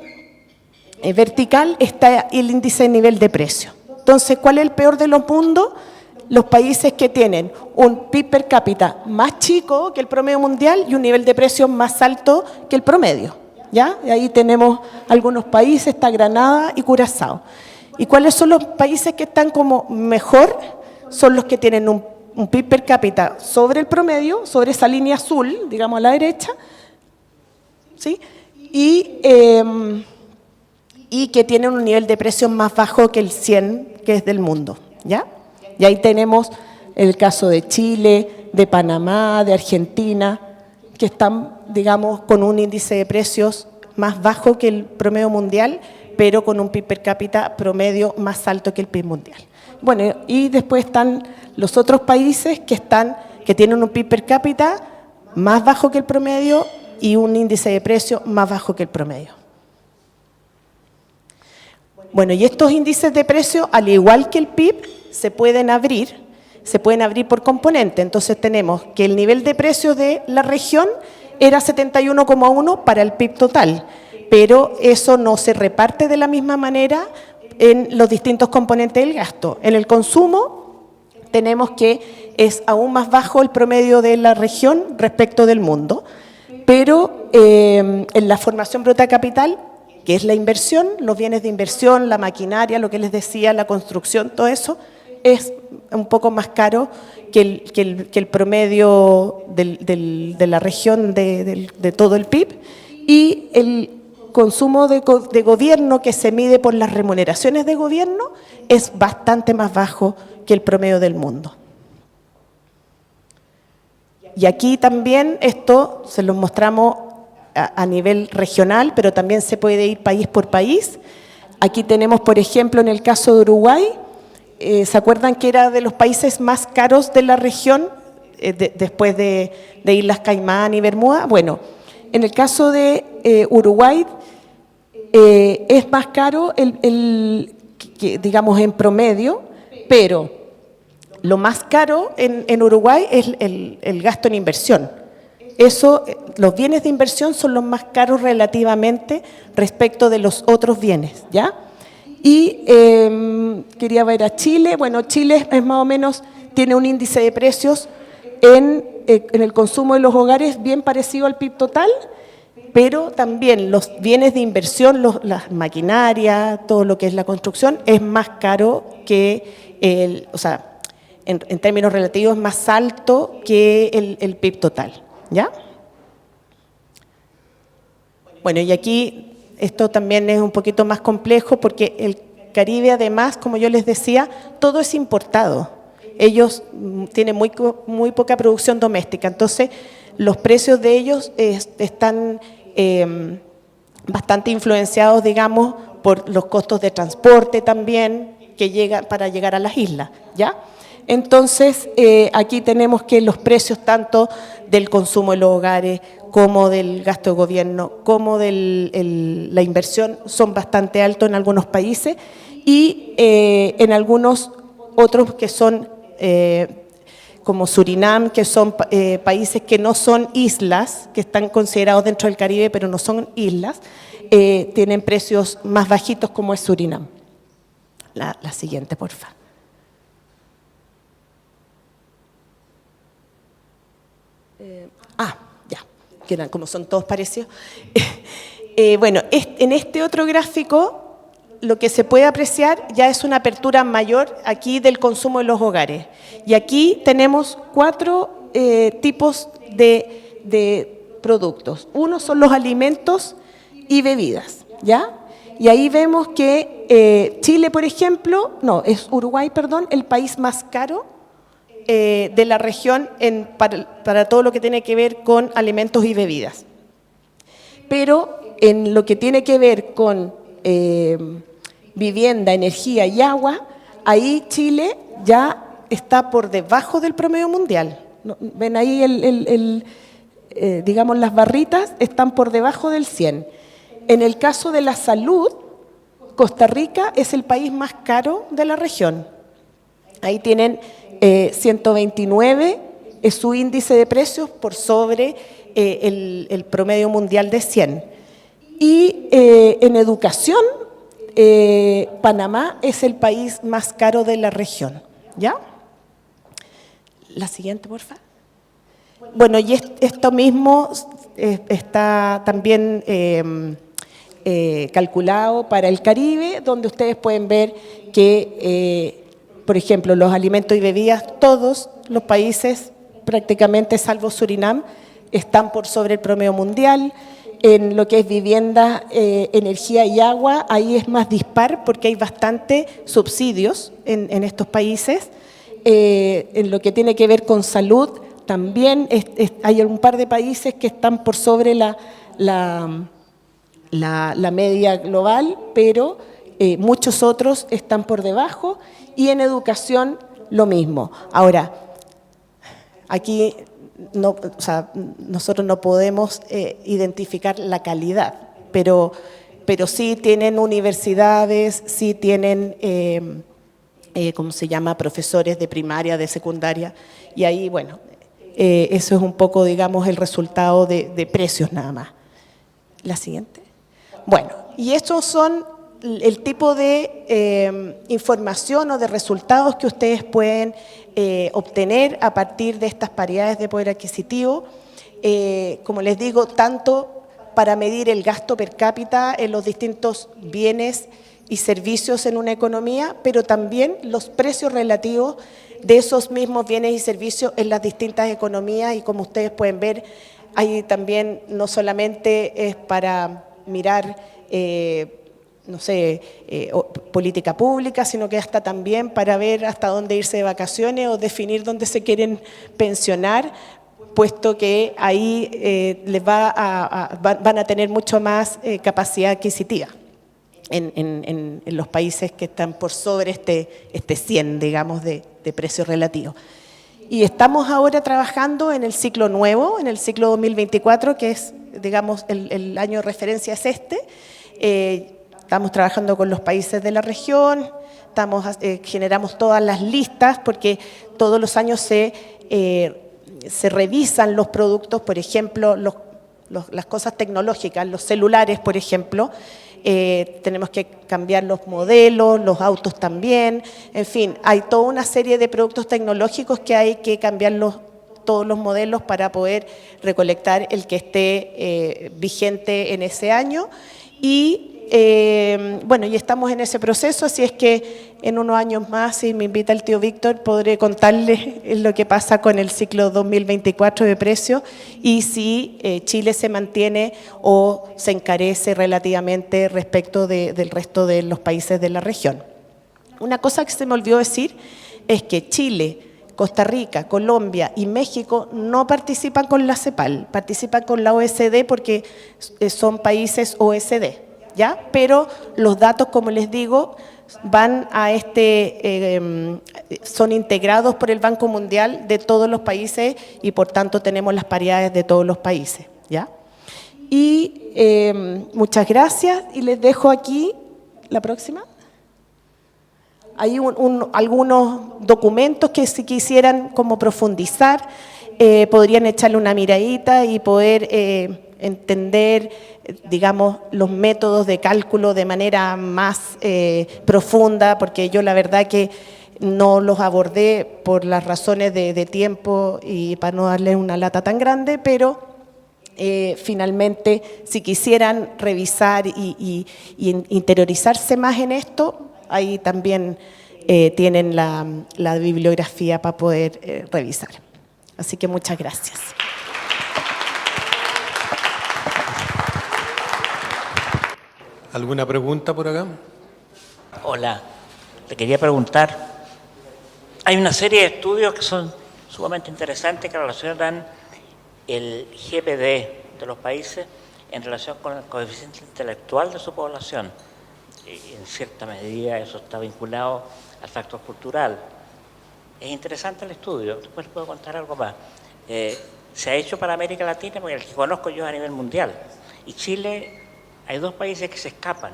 vertical está el índice de nivel de precio. Entonces, ¿cuál es el peor de los mundos? Los países que tienen un PIB per cápita más chico que el promedio mundial y un nivel de precios más alto que el promedio, ¿ya? Y ahí tenemos algunos países, está Granada y Curazao. ¿Y cuáles son los países que están como mejor? Son los que tienen un PIB per cápita sobre el promedio, sobre esa línea azul, digamos a la derecha, ¿sí? Y que tienen un nivel de precios más bajo que el 100, que es del mundo, ¿ya? Y ahí tenemos el caso de Chile, de Panamá, de Argentina, que están, digamos, con un índice de precios más bajo que el promedio mundial, pero con un PIB per cápita promedio más alto que el PIB mundial. Bueno, y después están los otros países que tienen un PIB per cápita más bajo que el promedio y un índice de precio más bajo que el promedio. Bueno, y estos índices de precio, al igual que el PIB, se pueden abrir por componente. Entonces tenemos que el nivel de precios de la región era 71,1 para el PIB total, pero eso no se reparte de la misma manera en los distintos componentes del gasto. En el consumo tenemos que es aún más bajo el promedio de la región respecto del mundo, pero en la formación bruta de capital, que es la inversión, los bienes de inversión, la maquinaria, lo que les decía, la construcción, todo eso, es un poco más caro que el promedio de la región de todo el PIB, y el consumo de gobierno, que se mide por las remuneraciones de gobierno, es bastante más bajo que el promedio del mundo. Y aquí también esto se lo mostramos a nivel regional, pero también se puede ir país por país. Aquí tenemos, por ejemplo, en el caso de Uruguay, ¿se acuerdan que era de los países más caros de la región después de Islas Caimán y Bermuda? Bueno, en el caso de Uruguay es más caro, digamos, en promedio, pero lo más caro en Uruguay es el gasto en inversión. Eso, los bienes de inversión son los más caros relativamente respecto de los otros bienes, ¿ya? Y quería ver a Chile. Bueno, Chile es más o menos, tiene un índice de precios en el consumo de los hogares bien parecido al PIB total, pero también los bienes de inversión, las maquinarias, todo lo que es la construcción, es más caro que o sea, en términos relativos, más alto que el PIB total, ¿ya? Bueno, y aquí esto también es un poquito más complejo porque el Caribe, además, como yo les decía, todo es importado. Ellos tienen muy poca producción doméstica, entonces los precios de ellos están bastante influenciados, digamos, por los costos de transporte también que llegan para llegar a las islas, ¿ya? Entonces, aquí tenemos que los precios tanto del consumo de los hogares como del gasto de gobierno, como de la inversión, son bastante altos en algunos países y en algunos otros que son como Surinam, que son países que no son islas, que están considerados dentro del Caribe, pero no son islas, tienen precios más bajitos como es Surinam. La siguiente, por favor. Ya, que eran, como son todos parecidos. Bueno, en este otro gráfico, lo que se puede apreciar ya es una apertura mayor aquí del consumo de los hogares. Y aquí tenemos 4 tipos de productos. Uno son los alimentos y bebidas, ¿ya? Y ahí vemos que Chile, por ejemplo, es Uruguay, perdón, el país más caro de la región para todo lo que tiene que ver con alimentos y bebidas. Pero en lo que tiene que ver con vivienda, energía y agua, ahí Chile ya está por debajo del promedio mundial. Ven ahí, digamos, las barritas están por debajo del 100. En el caso de la salud, Costa Rica es el país más caro de la región. Ahí tienen 129, es su índice de precios por sobre el promedio mundial de 100. Y en educación, Panamá es el país más caro de la región, ¿ya? La siguiente, por favor. Bueno, y esto mismo está también calculado para el Caribe, donde ustedes pueden ver que, por ejemplo, los alimentos y bebidas, todos los países, prácticamente salvo Surinam, están por sobre el promedio mundial. En lo que es vivienda, energía y agua, ahí es más dispar porque hay bastante subsidios en estos países. En lo que tiene que ver con salud, también hay un par de países que están por sobre la media global, pero muchos otros están por debajo, y en educación lo mismo. Ahora, aquí nosotros no podemos identificar la calidad, pero sí tienen universidades, sí tienen, ¿cómo se llama?, profesores de primaria, de secundaria, y ahí, bueno, eso es un poco, digamos, el resultado de precios nada más. La siguiente. Bueno, y estos son el tipo de información o de resultados que ustedes pueden obtener a partir de estas paridades de poder adquisitivo. Como les digo, tanto para medir el gasto per cápita en los distintos bienes y servicios en una economía, pero también los precios relativos de esos mismos bienes y servicios en las distintas economías, y como ustedes pueden ver, ahí también no solamente es para mirar, no sé, política pública, sino que hasta también para ver hasta dónde irse de vacaciones o definir dónde se quieren pensionar, puesto que ahí van a tener mucho más capacidad adquisitiva en los países que están por sobre este 100, digamos, de precio relativo. Y estamos ahora trabajando en el ciclo nuevo, en el ciclo 2024, que es, digamos, el año de referencia es este. Estamos trabajando con los países de la región, generamos todas las listas, porque todos los años se revisan los productos, por ejemplo, las cosas tecnológicas, los celulares, por ejemplo, tenemos que cambiar los modelos, los autos también, en fin, hay toda una serie de productos tecnológicos que hay que cambiarlos, todos los modelos para poder recolectar el que esté vigente en ese año y bueno, y estamos en ese proceso, así es que en unos años más, si me invita el tío Víctor, podré contarles lo que pasa con el ciclo 2024 de precios y si Chile se mantiene o se encarece relativamente respecto del resto de los países de la región. Una cosa que se me olvidó decir es que Chile, Costa Rica, Colombia y México no participan con la CEPAL, participan con la OECD porque son países OECD. ¿Ya? Pero los datos, como les digo, van a son integrados por el Banco Mundial de todos los países y por tanto tenemos las paridades de todos los países, ¿ya? Y muchas gracias y les dejo aquí la próxima. Hay algunos documentos que si quisieran como profundizar, podrían echarle una miradita y poder entender, digamos, los métodos de cálculo de manera más profunda, porque yo la verdad que no los abordé por las razones de tiempo y para no darles una lata tan grande, pero finalmente si quisieran revisar y interiorizarse más en esto, ahí también tienen la bibliografía para poder revisar. Así que muchas gracias. ¿Alguna pregunta por acá? Hola, le quería preguntar, hay una serie de estudios que son sumamente interesantes que relacionan el GPD de los países en relación con el coeficiente intelectual de su población. Y en cierta medida eso está vinculado al factor cultural. Es interesante el estudio, después les puedo contar algo más. Se ha hecho para América Latina, porque el que conozco yo es a nivel mundial. Y Chile, hay dos países que se escapan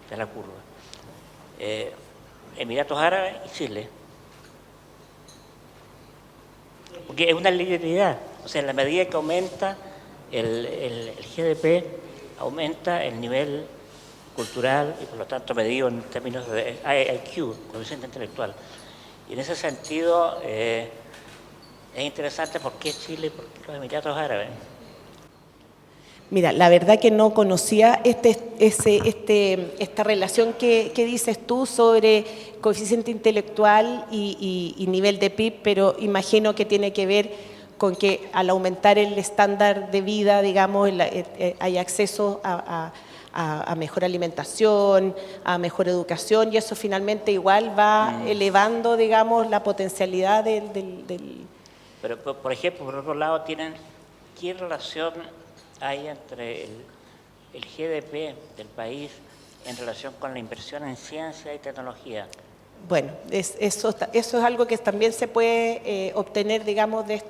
de la curva. Emiratos Árabes y Chile. Porque es una linealidad. O sea, en la medida que aumenta el GDP, aumenta el nivel cultural y por lo tanto medido en términos de IQ, coeficiente intelectual. Y en ese sentido es interesante por qué Chile y por qué los Emiratos Árabes. Mira, la verdad que no conocía esta relación que dices tú sobre coeficiente intelectual y nivel de PIB, pero imagino que tiene que ver con que al aumentar el estándar de vida, digamos, hay acceso a mejor alimentación, a mejor educación y eso finalmente igual va elevando, digamos, la potencialidad del... Pero, por ejemplo, por otro lado, ¿qué relación hay entre el GDP del país en relación con la inversión en ciencia y tecnología? Bueno, eso es algo que también se puede obtener, digamos, de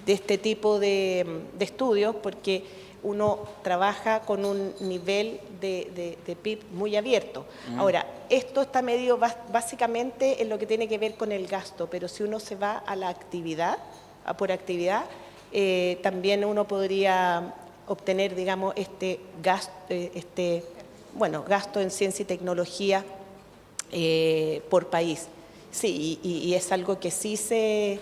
este tipo de estudios, porque uno trabaja con un nivel de PIB muy abierto. Ahora, esto está medido básicamente en lo que tiene que ver con el gasto, pero si uno se va a la actividad, por actividad, también uno podría obtener, digamos, gasto en ciencia y tecnología por país. Sí, y es algo que sí se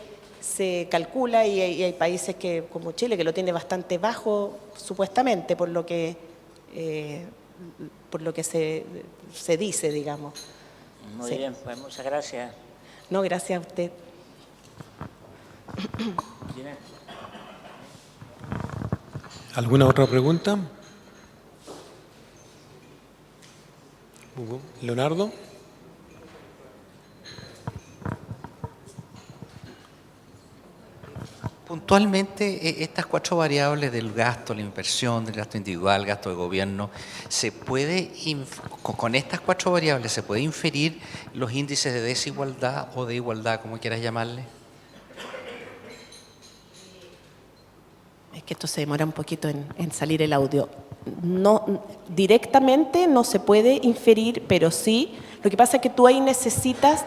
calcula y hay países como Chile que lo tiene bastante bajo supuestamente por lo que se dice, digamos. Muy sí. bien, pues muchas gracias. No, gracias a usted. ¿Alguna otra pregunta? Hugo. Leonardo. Puntualmente, estas cuatro variables del gasto, la inversión, del gasto individual, gasto de gobierno, con estas cuatro variables se puede inferir los índices de desigualdad o de igualdad, como quieras llamarle. Es que esto se demora un poquito en salir el audio. No, directamente no se puede inferir, pero sí, lo que pasa es que tú ahí necesitas,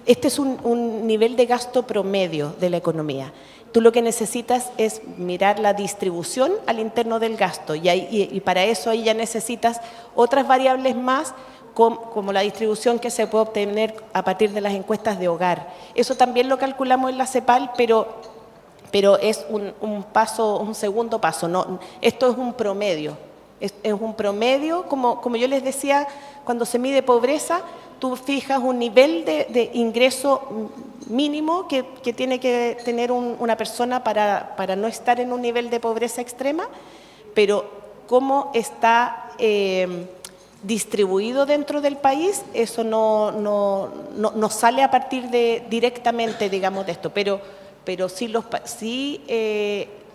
este es un nivel de gasto promedio de la economía. Tú lo que necesitas es mirar la distribución al interno del gasto y para eso ahí ya necesitas otras variables más como la distribución que se puede obtener a partir de las encuestas de hogar. Eso también lo calculamos en la CEPAL, pero es un segundo paso. No, esto es un promedio. Es un promedio, como yo les decía, cuando se mide pobreza, tú fijas un nivel de ingreso mínimo que tiene que tener una persona para no estar en un nivel de pobreza extrema, pero cómo está distribuido dentro del país, eso no sale a partir directamente, digamos, de esto, pero sí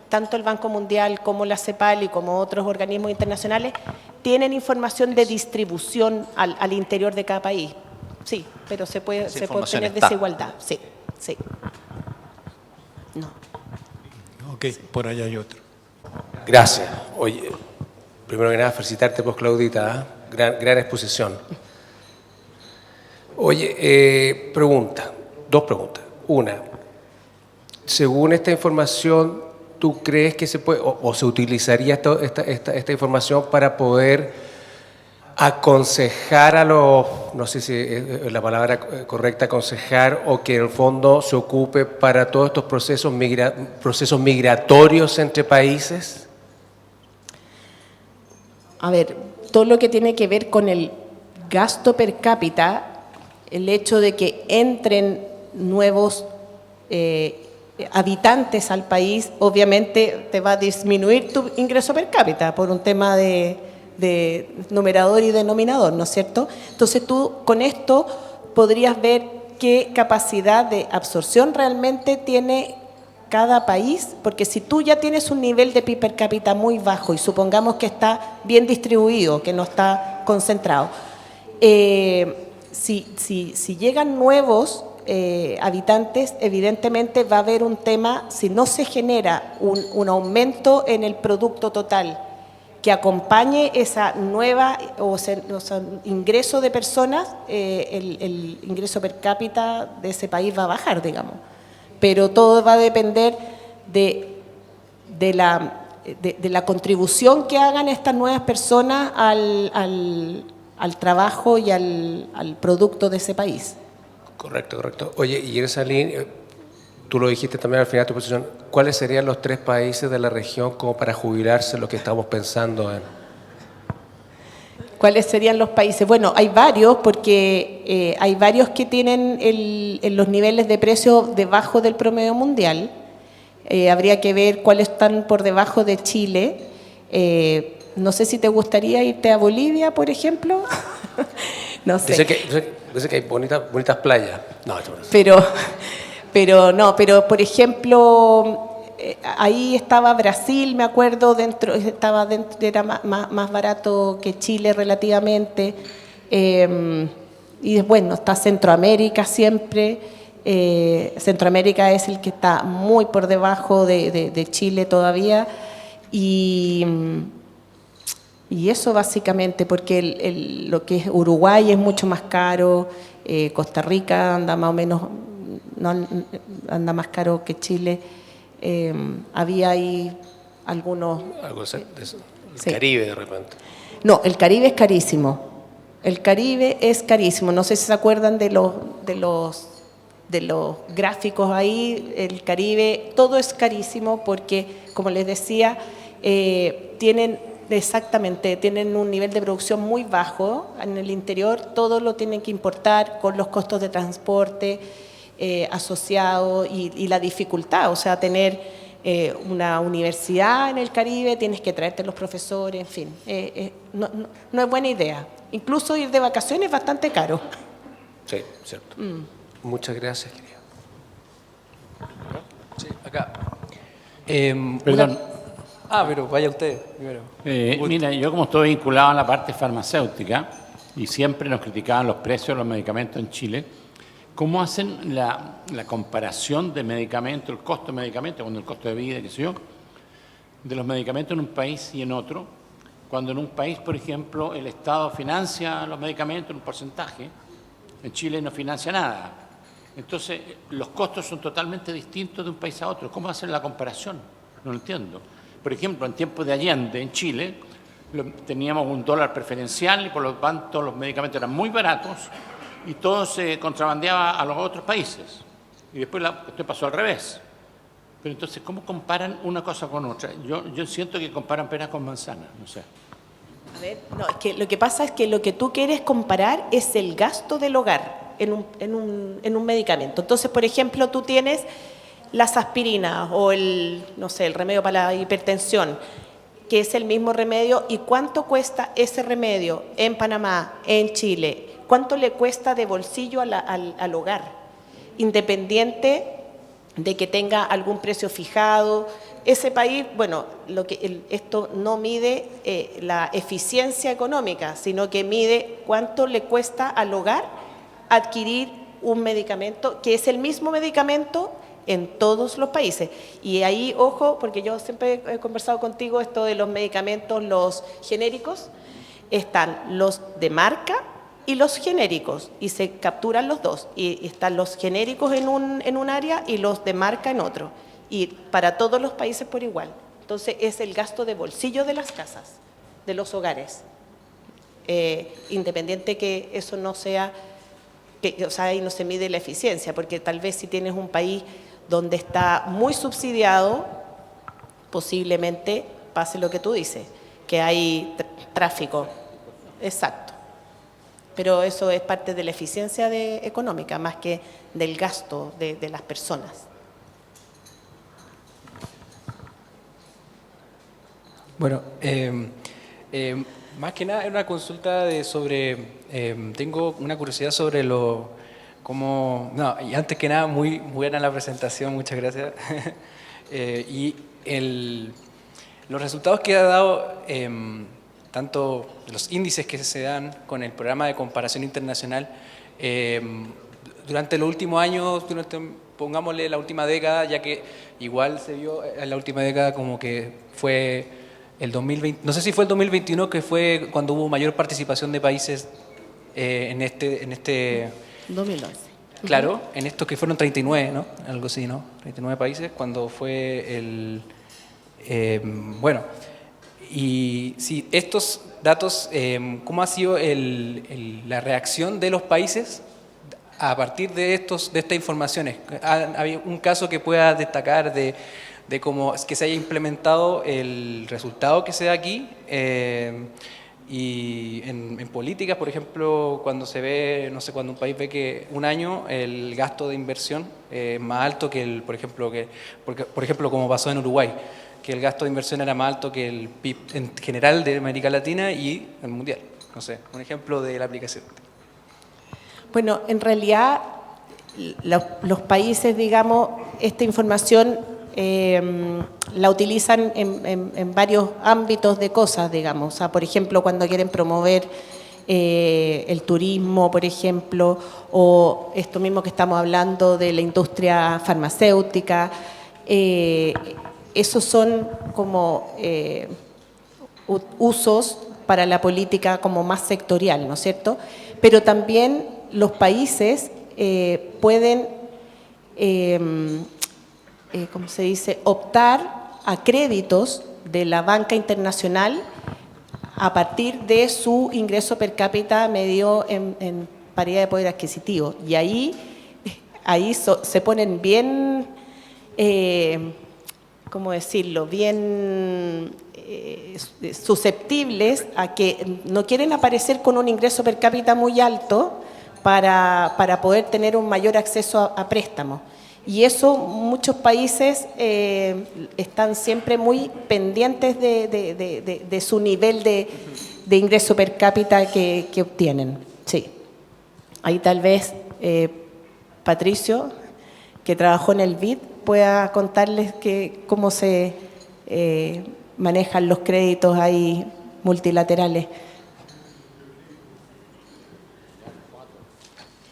tanto el Banco Mundial como la CEPAL y como otros organismos internacionales tienen información de distribución al interior de cada país. Sí, pero se puede tener desigualdad. Sí. No. Ok, por allá hay otro. Gracias. Oye, primero que nada, felicitarte, pues, Claudita, ¿eh? Gran exposición. Oye, dos preguntas. Una, según esta información, ¿tú crees que se puede o se utilizaría esta información para poder aconsejar a los, no sé si es la palabra correcta, aconsejar, o que en el fondo se ocupe para todos estos procesos migratorios entre países? A ver, todo lo que tiene que ver con el gasto per cápita, el hecho de que entren nuevos habitantes al país, obviamente te va a disminuir tu ingreso per cápita por un tema de numerador y denominador, ¿no es cierto? Entonces tú con esto podrías ver qué capacidad de absorción realmente tiene cada país, porque si tú ya tienes un nivel de PIB per cápita muy bajo y supongamos que está bien distribuido, que no está concentrado, si llegan nuevos habitantes, evidentemente va a haber un tema, si no se genera un aumento en el producto total que acompañe esa nueva ingreso de personas, el ingreso per cápita de ese país va a bajar, digamos. Pero todo va a depender de la contribución que hagan estas nuevas personas al trabajo y al producto de ese país. Correcto. Oye, y en esa línea, tú lo dijiste también al final de tu posición, ¿cuáles serían los 3 países de la región como para jubilarse lo que estamos pensando en? ¿Cuáles serían los países? Bueno, hay varios, porque hay varios que tienen los niveles de precio debajo del promedio mundial. Habría que ver cuáles están por debajo de Chile. No sé si te gustaría irte a Bolivia, por ejemplo. No sé. Dice que hay bonitas playas. No, pero por ejemplo, ahí estaba Brasil, me acuerdo, era más barato que Chile relativamente, y bueno, está Centroamérica siempre. Centroamérica es el que está muy por debajo de Chile todavía, y eso básicamente, porque lo que es Uruguay es mucho más caro, Costa Rica anda más o menos, anda más caro que Chile. Había ahí algunos... Algo de eso. Sí. Caribe de repente. No, el Caribe es carísimo. El Caribe es carísimo. No sé si se acuerdan de los gráficos ahí. El Caribe, todo es carísimo porque, como les decía, tienen un nivel de producción muy bajo. En el interior todo lo tienen que importar con los costos de transporte asociados y la dificultad. O sea, tener una universidad en el Caribe, tienes que traerte los profesores, en fin. No es buena idea. Incluso ir de vacaciones es bastante caro. Sí, cierto. Muchas gracias, querida. Sí, acá. Perdón. Pero vaya usted primero. Mira, yo como estoy vinculado a la parte farmacéutica y siempre nos criticaban los precios de los medicamentos en Chile, ¿cómo hacen la comparación de medicamentos, el costo de medicamentos, cuando el costo de vida, qué sé yo, de los medicamentos en un país y en otro? Cuando en un país, por ejemplo, el Estado financia los medicamentos en un porcentaje, en Chile no financia nada. Entonces, los costos son totalmente distintos de un país a otro. ¿Cómo hacen la comparación? No lo entiendo. Por ejemplo, en tiempos de Allende, en Chile, teníamos un dólar preferencial y por lo tanto los medicamentos eran muy baratos y todo se contrabandeaba a los otros países. Y después esto pasó al revés. Pero entonces, ¿cómo comparan una cosa con otra? Yo siento que comparan peras con manzanas, no sé. A ver, no, es que lo que pasa es que lo que tú quieres comparar es el gasto del hogar en un medicamento. Entonces, por ejemplo, tú tienes las aspirinas o el remedio para la hipertensión, que es el mismo remedio, y cuánto cuesta ese remedio en Panamá, en Chile, cuánto le cuesta de bolsillo al hogar, independiente de que tenga algún precio fijado. Ese país, bueno, esto no mide la eficiencia económica, sino que mide cuánto le cuesta al hogar adquirir un medicamento, que es el mismo medicamento en todos los países. Y ahí, ojo, porque yo siempre he conversado contigo esto de los medicamentos, los genéricos, están los de marca y los genéricos, y se capturan los dos, y están los genéricos en un área y los de marca en otro, y para todos los países por igual. Entonces es el gasto de bolsillo de las casas, de los hogares, independiente que eso no sea, ahí no se mide la eficiencia, porque tal vez si tienes un país donde está muy subsidiado, posiblemente pase lo que tú dices, que hay tráfico. Exacto. Pero eso es parte de la eficiencia económica, más que del gasto de las personas. Bueno, más que nada es una consulta tengo una curiosidad sobre y antes que nada, muy buena la presentación, muchas gracias. Y los resultados que ha dado, tanto los índices que se dan con el programa de comparación internacional, durante los últimos años, pongámosle la última década, ya que igual se vio en la última década como que fue el 2020, no sé si fue el 2021, que fue cuando hubo mayor participación de países en este 2011. Claro, en estos que fueron 39, ¿no? Algo así, ¿no? 39 países, cuando fue bueno, y si estos datos, ¿cómo ha sido la reacción de los países a partir de estas informaciones? ¿Hay un caso que pueda destacar de cómo es que se haya implementado el resultado que se da aquí? Y en políticas, por ejemplo, cuando se ve, no sé, cuando un país ve que un año el gasto de inversión es más alto que por ejemplo, como pasó en Uruguay, que el gasto de inversión era más alto que el PIB en general de América Latina y el mundial. No sé, un ejemplo de la aplicación. Bueno, en realidad los países, digamos, esta información la utilizan en varios ámbitos de cosas, digamos. O sea, por ejemplo, cuando quieren promover el turismo, por ejemplo, o esto mismo que estamos hablando de la industria farmacéutica, esos son como usos para la política como más sectorial, ¿no es cierto? Pero también los países pueden, ¿cómo se dice?, optar a créditos de la banca internacional a partir de su ingreso per cápita medido en paridad de poder adquisitivo. Y ahí se ponen bien, ¿cómo decirlo?, bien susceptibles a que no quieren aparecer con un ingreso per cápita muy alto para poder tener un mayor acceso a préstamos. Y eso muchos países están siempre muy pendientes de su nivel de ingreso per cápita que obtienen. Sí. Ahí tal vez Patricio, que trabajó en el BID, pueda contarles cómo se manejan los créditos ahí multilaterales.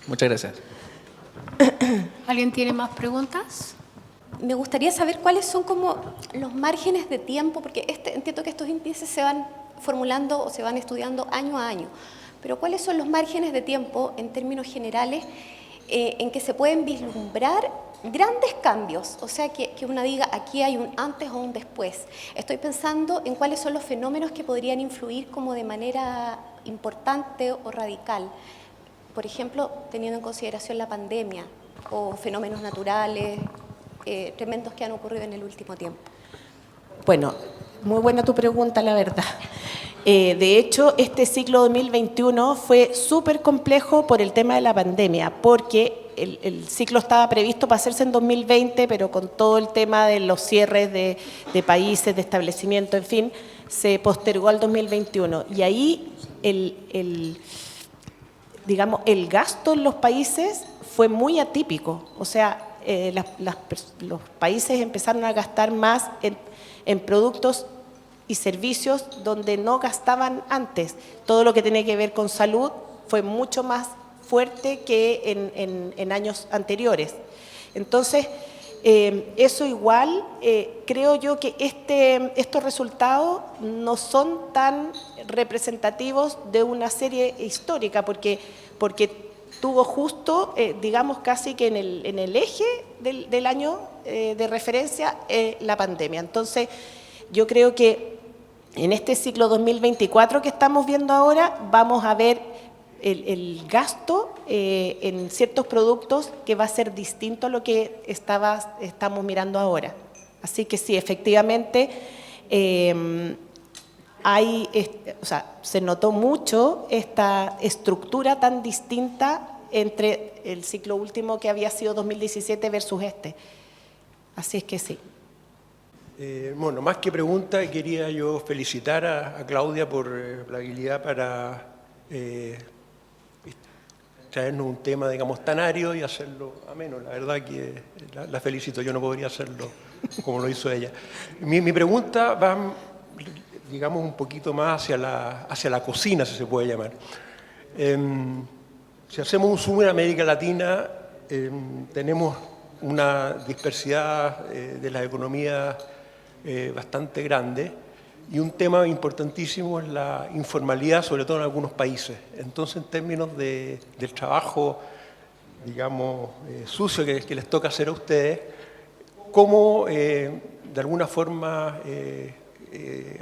Muchas gracias. ¿Alguien tiene más preguntas? Me gustaría saber cuáles son como los márgenes de tiempo, porque entiendo que estos índices se van formulando o se van estudiando año a año, pero ¿cuáles son los márgenes de tiempo en términos generales en que se pueden vislumbrar grandes cambios, o sea, que uno diga aquí hay un antes o un después. Estoy pensando en cuáles son los fenómenos que podrían influir como de manera importante o radical. Por ejemplo, teniendo en consideración la pandemia o fenómenos naturales tremendos que han ocurrido en el último tiempo. Bueno, muy buena tu pregunta, la verdad. De hecho, este ciclo 2021 fue súper complejo por el tema de la pandemia, porque el ciclo estaba previsto para hacerse en 2020, pero con todo el tema de los cierres de países, de establecimiento, en fin, se postergó al 2021. Y ahí digamos, el gasto en los países fue muy atípico. O sea, los países empezaron a gastar más en productos y servicios donde no gastaban antes. Todo lo que tiene que ver con salud fue mucho más fuerte que en años anteriores. Entonces, eso igual, creo yo que estos resultados no son tan representativos de una serie histórica, porque tuvo justo, digamos, casi que en el eje del año de referencia la pandemia. Entonces, yo creo que en este ciclo 2024 que estamos viendo ahora, vamos a ver el gasto en ciertos productos que va a ser distinto a lo que estamos mirando ahora. Así que sí, efectivamente, se notó mucho esta estructura tan distinta entre el ciclo último que había sido 2017 versus este. Así es que sí. Bueno, más que pregunta, quería yo felicitar a Claudia por la habilidad para traernos un tema, digamos, tan árido y hacerlo ameno. La verdad que la felicito, yo no podría hacerlo como lo hizo ella. Mi pregunta va, digamos, un poquito más hacia la cocina, si se puede llamar. Si hacemos un zoom en América Latina, tenemos una dispersidad de las economías bastante grande, y un tema importantísimo es la informalidad, sobre todo en algunos países. Entonces, en términos del trabajo, digamos, sucio que les toca hacer a ustedes, ¿cómo de alguna forma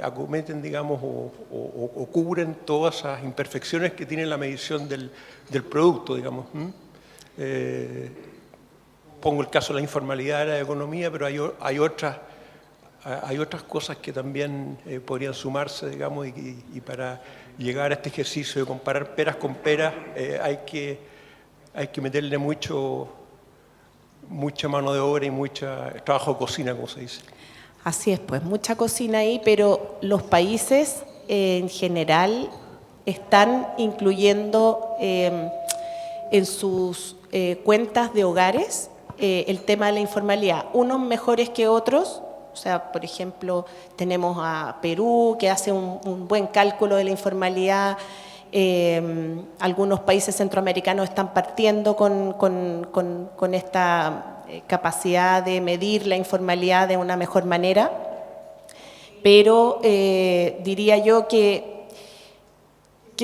acometen, digamos, o cubren todas esas imperfecciones que tiene la medición del producto, digamos? Pongo el caso de la informalidad de la economía, pero hay otras cosas que también podrían sumarse, digamos, y para llegar a este ejercicio de comparar peras con peras hay que meterle mucha mano de obra y mucho trabajo de cocina, como se dice. Así es, pues mucha cocina ahí, pero los países en general están incluyendo en sus cuentas de hogares el tema de la informalidad, unos mejores que otros. O sea, por ejemplo, tenemos a Perú, que hace un buen cálculo de la informalidad. Algunos países centroamericanos están partiendo con esta capacidad de medir la informalidad de una mejor manera. Pero diría yo que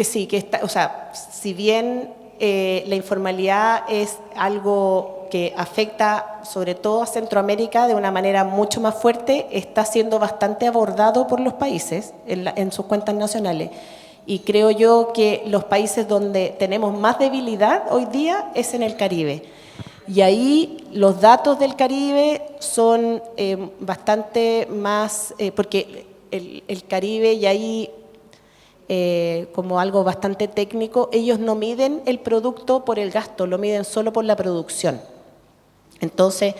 sí, o sea, si bien la informalidad es algo que afecta sobre todo a Centroamérica de una manera mucho más fuerte, está siendo bastante abordado por los países en sus cuentas nacionales. Y creo yo que los países donde tenemos más debilidad hoy día es en el Caribe. Y ahí los datos del Caribe son bastante más, porque el Caribe, y ahí como algo bastante técnico, ellos no miden el producto por el gasto, lo miden solo por la producción. Entonces,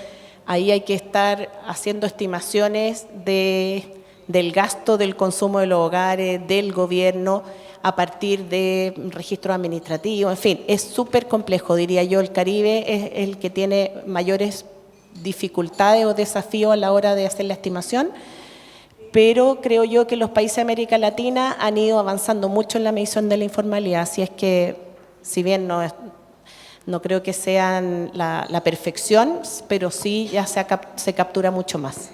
ahí hay que estar haciendo estimaciones del gasto del consumo de los hogares, del gobierno, a partir de registros administrativos, en fin, es súper complejo, diría yo. El Caribe es el que tiene mayores dificultades o desafíos a la hora de hacer la estimación, pero creo yo que los países de América Latina han ido avanzando mucho en la medición de la informalidad, así es que, si bien no creo que sean la perfección, pero sí ya se captura mucho más.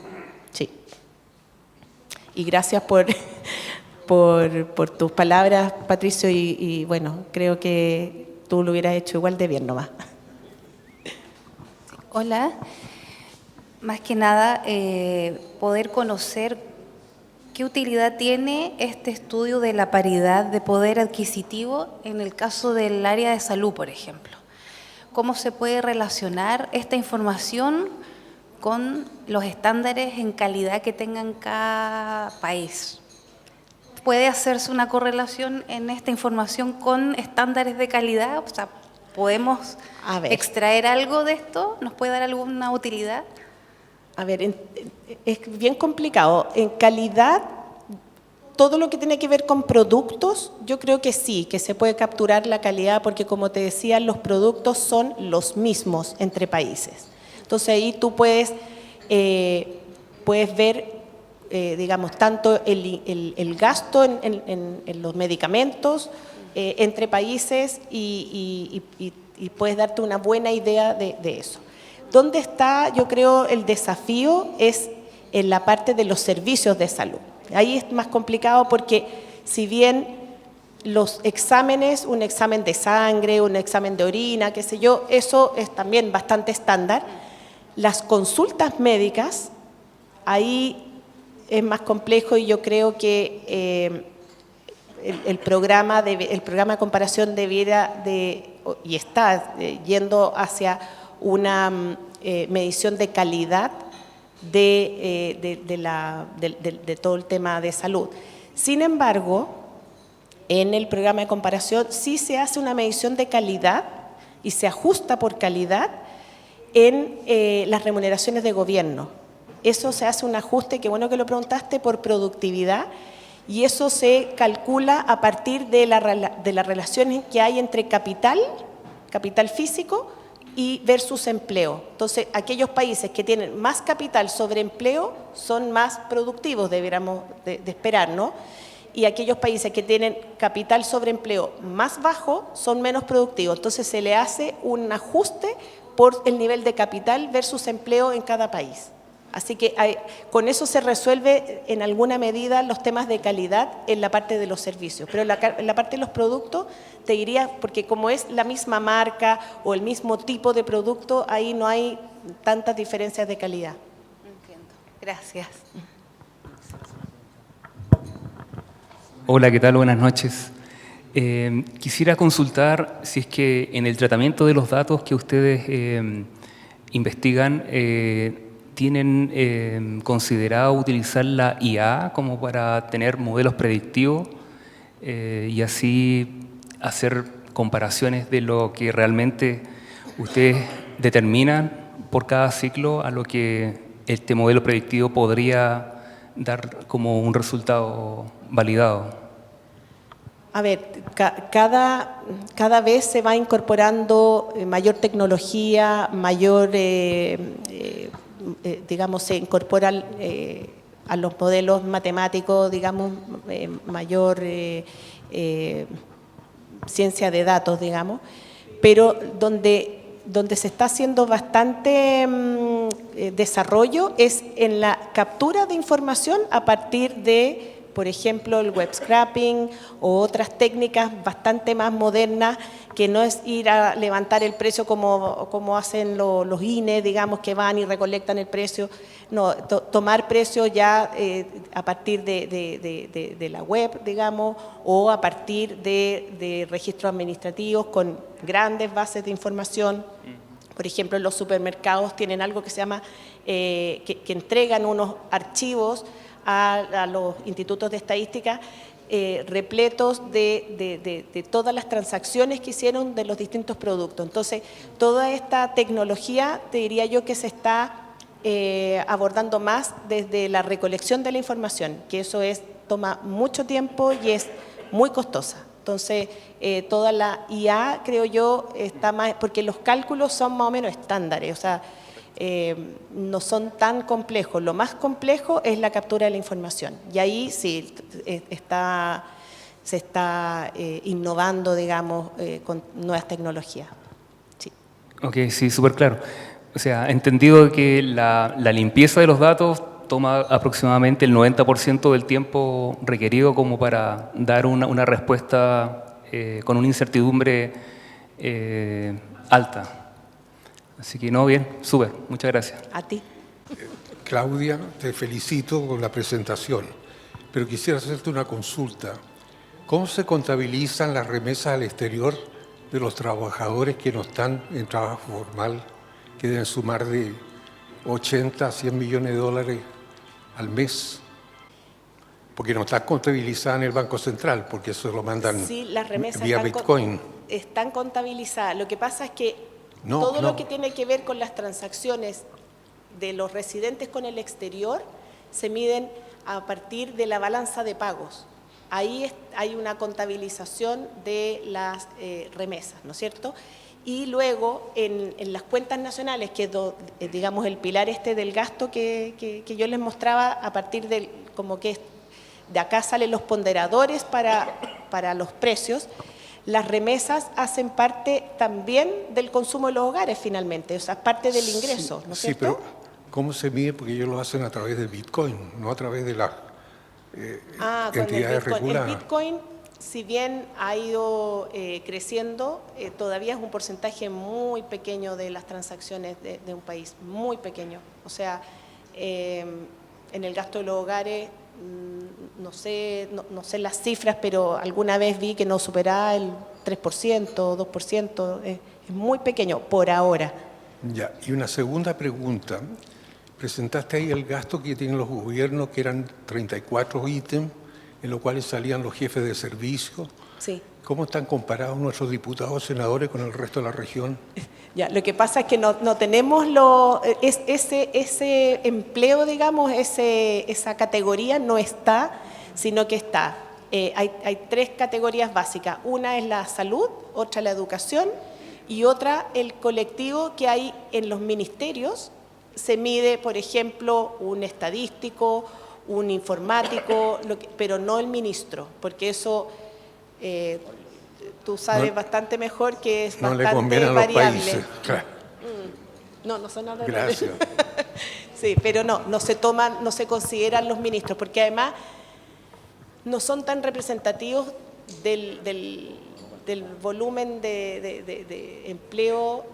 Sí. Y gracias por tus palabras, Patricio, y bueno, creo que tú lo hubieras hecho igual de bien nomás. Hola. Más que nada, poder conocer qué utilidad tiene este estudio de la paridad de poder adquisitivo en el caso del área de salud, por ejemplo. ¿Cómo se puede relacionar esta información con los estándares en calidad que tengan cada país? ¿Puede hacerse una correlación en esta información con estándares de calidad? O sea, ¿podemos extraer algo de esto? ¿Nos puede dar alguna utilidad? A ver, es bien complicado. En calidad, todo lo que tiene que ver con productos, yo creo que sí, que se puede capturar la calidad, porque como te decía, los productos son los mismos entre países. Entonces ahí tú puedes ver, digamos, tanto el gasto en los medicamentos entre países y puedes darte una buena idea de eso. ¿Dónde está, yo creo, el desafío? Es en la parte de los servicios de salud. Ahí es más complicado porque si bien los exámenes, un examen de sangre, un examen de orina, qué sé yo, eso es también bastante estándar. Las consultas médicas, ahí es más complejo y yo creo que el programa de comparación debiera y está yendo hacia una medición de calidad de todo el tema de salud. Sin embargo, en el programa de comparación sí se hace una medición de calidad y se ajusta por calidad en las remuneraciones de gobierno. Eso se hace un ajuste, qué bueno que lo preguntaste, por productividad, y eso se calcula a partir de las relaciones que hay entre capital físico y versus empleo. Entonces, aquellos países que tienen más capital sobre empleo son más productivos, deberíamos de esperar, ¿no? Y aquellos países que tienen capital sobre empleo más bajo son menos productivos. Entonces, se le hace un ajuste por el nivel de capital versus empleo en cada país. Así que con eso se resuelve en alguna medida los temas de calidad en la parte de los servicios. Pero en la parte de los productos, te diría, porque como es la misma marca o el mismo tipo de producto, ahí no hay tantas diferencias de calidad. Entiendo. Gracias. Hola, ¿qué tal? Buenas noches. Quisiera consultar si es que en el tratamiento de los datos que ustedes investigan, ¿tienen considerado utilizar la IA como para tener modelos predictivos y así hacer comparaciones de lo que realmente ustedes determinan por cada ciclo a lo que este modelo predictivo podría dar como un resultado validado? A ver, cada vez se va incorporando mayor tecnología, mayor, digamos, se incorporan a los modelos matemáticos, digamos, mayor ciencia de datos, digamos, pero donde se está haciendo bastante desarrollo es en la captura de información a partir de, por ejemplo, el web scraping o otras técnicas bastante más modernas, que no es ir a levantar el precio como hacen los INE, digamos, que van y recolectan el precio. No, tomar precios ya a partir de la web, digamos, o a partir de registros administrativos con grandes bases de información. Por ejemplo, los supermercados tienen algo que se llama, que entregan unos archivos a los institutos de estadística repletos de todas las transacciones que hicieron de los distintos productos. Entonces, toda esta tecnología, te diría yo, que se está abordando más desde la recolección de la información, que eso toma mucho tiempo y es muy costosa. Entonces, toda la IA, creo yo, está más, porque los cálculos son más o menos estándares, o sea, no son tan complejos. Lo más complejo es la captura de la información. Y ahí sí se está innovando, digamos, con nuevas tecnologías. Sí. Ok, sí, súper claro. O sea, entendido que la limpieza de los datos toma aproximadamente el 90% del tiempo requerido como para dar una respuesta con una incertidumbre alta. Así que no, bien, súper, muchas gracias. A ti. Claudia, te felicito con la presentación, pero quisiera hacerte una consulta. ¿Cómo se contabilizan las remesas al exterior de los trabajadores que no están en trabajo formal, que deben sumar de 80 a 100 millones de dólares al mes? Porque no está contabilizada en el Banco Central, porque eso lo mandan Sí, las remesas vía Bitcoin. Están contabilizadas. Lo que pasa es que todo lo que tiene que ver con las transacciones de los residentes con el exterior se miden a partir de la balanza de pagos. Ahí hay una contabilización de las remesas, ¿no es cierto? Y luego en las cuentas nacionales, que es digamos el pilar del gasto que yo les mostraba, a partir del, como que de acá salen los ponderadores para los precios. Las remesas hacen parte también del consumo de los hogares finalmente, o sea, parte del ingreso, ¿no es cierto? Sí, pero ¿cómo se mide? Porque ellos lo hacen a través del Bitcoin, no a través de las entidades reguladas. El Bitcoin, si bien ha ido creciendo, todavía es un porcentaje muy pequeño de las transacciones de un país, muy pequeño. O sea, en el gasto de los hogares, no sé las cifras, pero alguna vez vi que no superaba el 3%, 2%, es muy pequeño por ahora. Ya, y una segunda pregunta. Presentaste ahí el gasto que tienen los gobiernos, que eran 34 ítems, en los cuales salían los jefes de servicio. Sí. ¿Cómo están comparados nuestros diputados, senadores con el resto de la región? Ya, lo que pasa es que no tenemos ese empleo, digamos, esa categoría no está, sino que está. Hay tres categorías básicas. Una es la salud, otra la educación y otra el colectivo que hay en los ministerios. Se mide, por ejemplo, un estadístico, un informático, pero no el ministro, porque eso tú sabes bastante mejor que es bastante variable. No le conviene a los países, claro. No son nada de Gracias. Sí, pero no se consideran los ministros, porque además no son tan representativos del volumen de empleo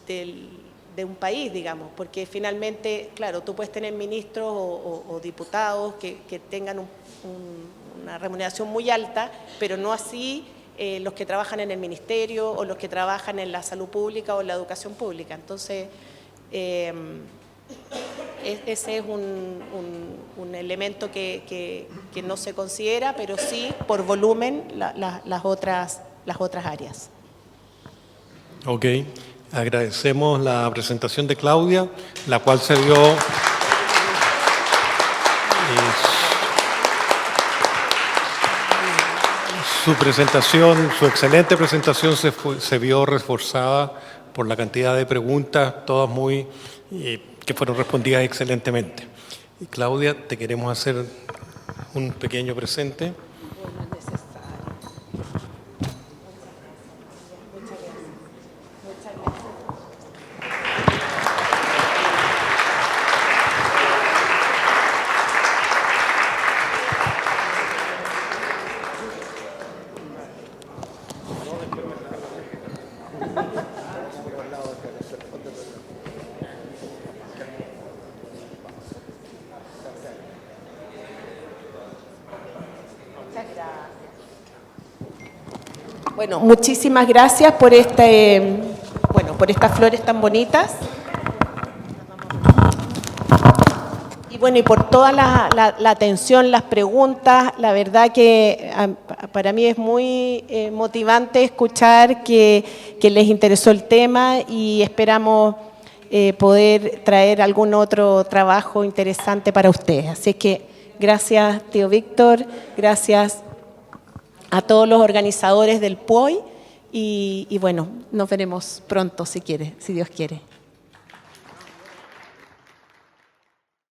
de un país, digamos, porque finalmente, claro, tú puedes tener ministros o diputados que tengan una remuneración muy alta, pero no así los que trabajan en el ministerio o los que trabajan en la salud pública o en la educación pública. Entonces, ese es un elemento que no se considera, pero sí por volumen las otras áreas. Ok, agradecemos la presentación de Claudia, la cual se dio su presentación, su excelente presentación se vio reforzada por la cantidad de preguntas, todas que fueron respondidas excelentemente. Y Claudia, te queremos hacer un pequeño presente. Bueno, muchísimas gracias por por estas flores tan bonitas. Y bueno, y por toda la atención, las preguntas. La verdad que para mí es muy motivante escuchar que les interesó el tema y esperamos poder traer algún otro trabajo interesante para ustedes. Así que gracias, tío Víctor, gracias a todos los organizadores del POI y bueno, nos veremos pronto si Dios quiere.